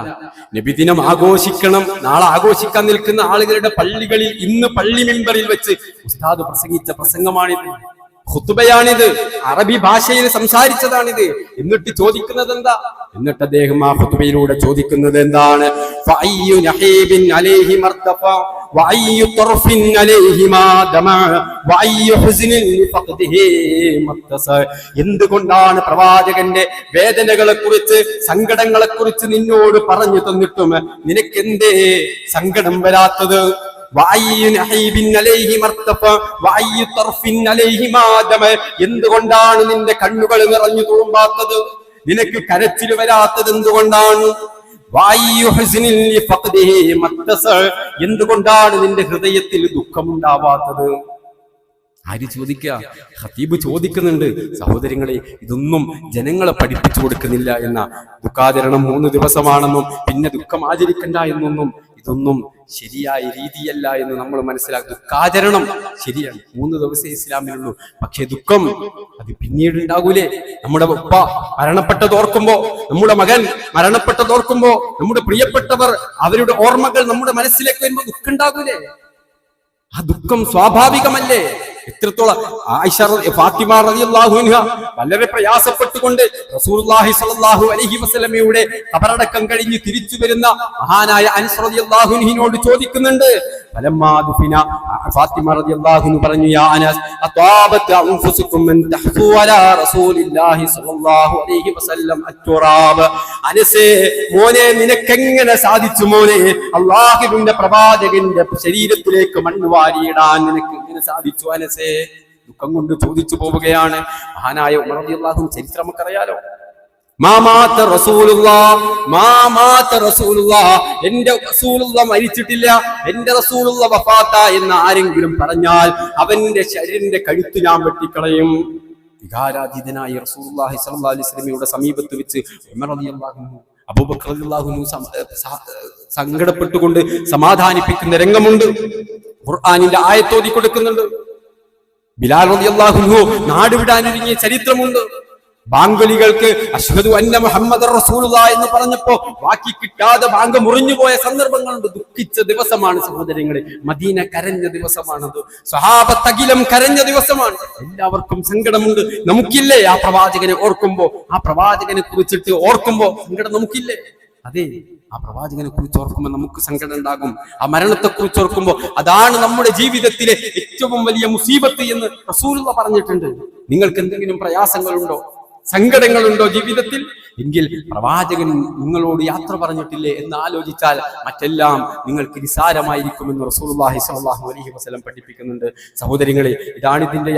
നബിദിനം ആഘോഷിക്കണം. നാളെ ആഘോഷിക്കാൻ നിൽക്കുന്ന ആളുകളുടെ പള്ളികളിൽ ഇന്ന് പള്ളി മിമ്പറിൽ വെച്ച് ഉസ്താദ് പ്രസംഗിച്ച പ്രസംഗമാണിത്, ഖുത്ബയാണിത്, അറബി ഭാഷയിൽ സംസാരിച്ചതാണിത്. എന്നിട്ട് ചോദിക്കുന്നത് എന്താ? എന്നിട്ട് അദ്ദേഹം ആ ഖുത്ബയിലൂടെ ചോദിക്കുന്നത് എന്താണ്? ഫഅയ്യു നഹീബിൻ അലൈഹി മർതഫ വഅയ്യു തർഫിൻ അലൈഹി മാ ദമാ വഅയ്യു ഹുസ്നിൻ ലിഫഖദിഹി മത്തസ. എന്തുകൊണ്ടാണ് പ്രവാചകന്റെ വേദനകളെ കുറിച്ച്, സങ്കടങ്ങളെ കുറിച്ച് നിന്നോട് പറഞ്ഞു തന്നിട്ടും നിനക്കെന്തേ സങ്കടം വരാത്തത്? എന്തുകൊണ്ടാണ് നിന്റെ കണ്ണുകൾ നിറഞ്ഞു തുളുമ്പാത്തത്? നിനക്ക് കരച്ചിൽ വരാത്തത് എന്തുകൊണ്ടാണ്? എന്തുകൊണ്ടാണ് നിന്റെ ഹൃദയത്തിൽ ദുഃഖമുണ്ടാവാത്തത്? ആര് ചോദിക്കുക? ഖതീബ് ചോദിക്കുന്നുണ്ട്. സഹോദരങ്ങളെ, ഇതൊന്നും ജനങ്ങളെ പഠിപ്പിച്ചു കൊടുക്കുന്നില്ല എന്ന, ദുഃഖാചരണം 3 ദിവസമാണെന്നും പിന്നെ ദുഃഖം ആചരിക്കണ്ട എന്നൊന്നും, ഇതൊന്നും ശരിയായ രീതിയല്ല എന്ന് നമ്മൾ മനസ്സിലാക്കും. ദുഃഖാചരണം ശരിയാണ്, 3 ദിവസമേ ഇസ്ലാമിലുള്ളൂ. പക്ഷെ ദുഃഖം അത് പിന്നീട് ഉണ്ടാകൂലേ? നമ്മുടെ ഉപ്പ മരണപ്പെട്ടതോർക്കുമ്പോ, നമ്മുടെ മകൻ മരണപ്പെട്ടതോർക്കുമ്പോ, നമ്മുടെ പ്രിയപ്പെട്ടവർ അവരുടെ ഓർമ്മകൾ നമ്മുടെ മനസ്സിലേക്ക് വരുമ്പോ ദുഃഖം ഉണ്ടാകൂലേ? ആ ദുഃഖം സ്വാഭാവികമല്ലേ? എത്രത്തോളം ആയിഷ ഫാത്തിമ റളിയല്ലാഹു അൻഹ വളരെ പ്രയാസപ്പെട്ടുകൊണ്ട് റസൂലുള്ളാഹി സ്വല്ലല്ലാഹു അലൈഹി വസല്ലമയുടെ ഖബറടക്കം കഴിഞ്ഞ് തിരിച്ചു വരുന്ന മഹാനായ അനസ് റളിയല്ലാഹു അൻഹിനോട് ചോദിക്കുന്നുണ്ട്. ഫലമ്മാ ദുഫിന ഫാത്തിമ റളിയല്ലാഹു അൻഹ പറഞ്ഞു, യാ അനസ് അതാബത് അൻഫുസുകും അൻ തഹ്ഫു അലാ റസൂലില്ലാഹി സ്വല്ലല്ലാഹു അലൈഹി വസല്ലം അത്തുറാബ്. അനസേ, മോനെ നിനക്കെങ്ങനെ സാധിച്ചു മോനെ അല്ലാഹുവിന്റെ പ്രവാചകന്റെ ശരീരത്തിലേക്ക് മണ്ണ് വാരിയിടാൻ നിനക്ക് എങ്ങനെ സാധിച്ചു അനസേ? ദുഃഖം കൊണ്ട് ചോദിച്ചു പോവുകയാണ്. മഹാനായ ഉമർ റളിയല്ലാഹു അൻഹു ചരിത്രം നമുക്കറിയാലോ. മാമാത റസൂലുള്ളാഹ്, എന്റെ റസൂലുള്ളാഹ് മരിച്ചിട്ടില്ല, എന്റെ റസൂലുള്ളാഹ് വഫാത്ത എന്ന് ആരെങ്കിലും പറഞ്ഞാൽ അവന്റെ ശരീരത്തിന്റെ കഴുത്ത് ഞാൻ വെട്ടിക്കളയും. വികാരാതീതനായ റസൂലുള്ളാഹി സ്വല്ലല്ലാഹു അലൈഹി വസല്ലമയുടെ സമീപത്ത് വെച്ച് ഉമർ റളിയല്ലാഹു അൻഹു, അബൂബക്കർ റളിയല്ലാഹു അൻഹു സങ്കടപ്പെട്ടുകൊണ്ട് സമാധാനിപ്പിക്കുന്ന രംഗമുണ്ട്. ഖുർആനിന്റെ ആയത്തോതി കൊടുക്കുന്നുണ്ട്. ബിലാൽ റളിയല്ലാഹു അൻഹു നാട് വിടാനൊരുങ്ങിയ ചരിത്രമുണ്ട്. ബാങ്കുലികൾക്ക് അശ്ഹദു അന്ന മുഹമ്മദർ റസൂലുള്ളാഹി എന്ന് പറഞ്ഞപ്പോ ബാക്കി കിട്ടാതെ ബാങ്ക് മുറിഞ്ഞുപോയ സന്ദർഭങ്ങളുണ്ട്. ദുഃഖിച്ച ദിവസമാണ് സഹോദരങ്ങളെ. മദീന കരഞ്ഞ ദിവസമാണത്. സ്വഹാബത്തകിലം കരഞ്ഞ ദിവസമാണ്. എല്ലാവർക്കും സങ്കടമുണ്ട്. നമുക്കില്ലേ? ആ പ്രവാചകനെ ഓർക്കുമ്പോ, ആ പ്രവാചകനെ കുറിച്ചിട്ട് ഓർക്കുമ്പോ സങ്കടം നമുക്കില്ലേ? അതെ, ആ പ്രവാചകനെ കുറിച്ച് ഓർക്കുമ്പോൾ നമുക്ക് സങ്കടം ഉണ്ടാകും. ആ മരണത്തെ കുറിച്ച് ഓർക്കുമ്പോൾ അതാണ് നമ്മുടെ ജീവിതത്തിലെ ഏറ്റവും വലിയ മുസീബത്ത് എന്ന് റസൂലുള്ളാഹി പറഞ്ഞിട്ടുണ്ട്. നിങ്ങൾക്ക് എന്തെങ്കിലും പ്രയാസങ്ങളുണ്ടോ, സങ്കടങ്ങളുണ്ടോ ജീവിതത്തിൽ? എങ്കിൽ പ്രവാചകൻ നിങ്ങളോട് യാത്ര പറഞ്ഞിട്ടില്ലേ എന്ന് ആലോചിച്ചാൽ മറ്റെല്ലാം നിങ്ങൾക്ക് നിസാരമായിരിക്കുമെന്ന് റസൂലുള്ളാഹി സ്വല്ലല്ലാഹു അലൈഹി വസല്ലം പഠിപ്പിക്കുന്നുണ്ട്. സഹോദരങ്ങളെ, ഇതാണ് ഇതിന്റെ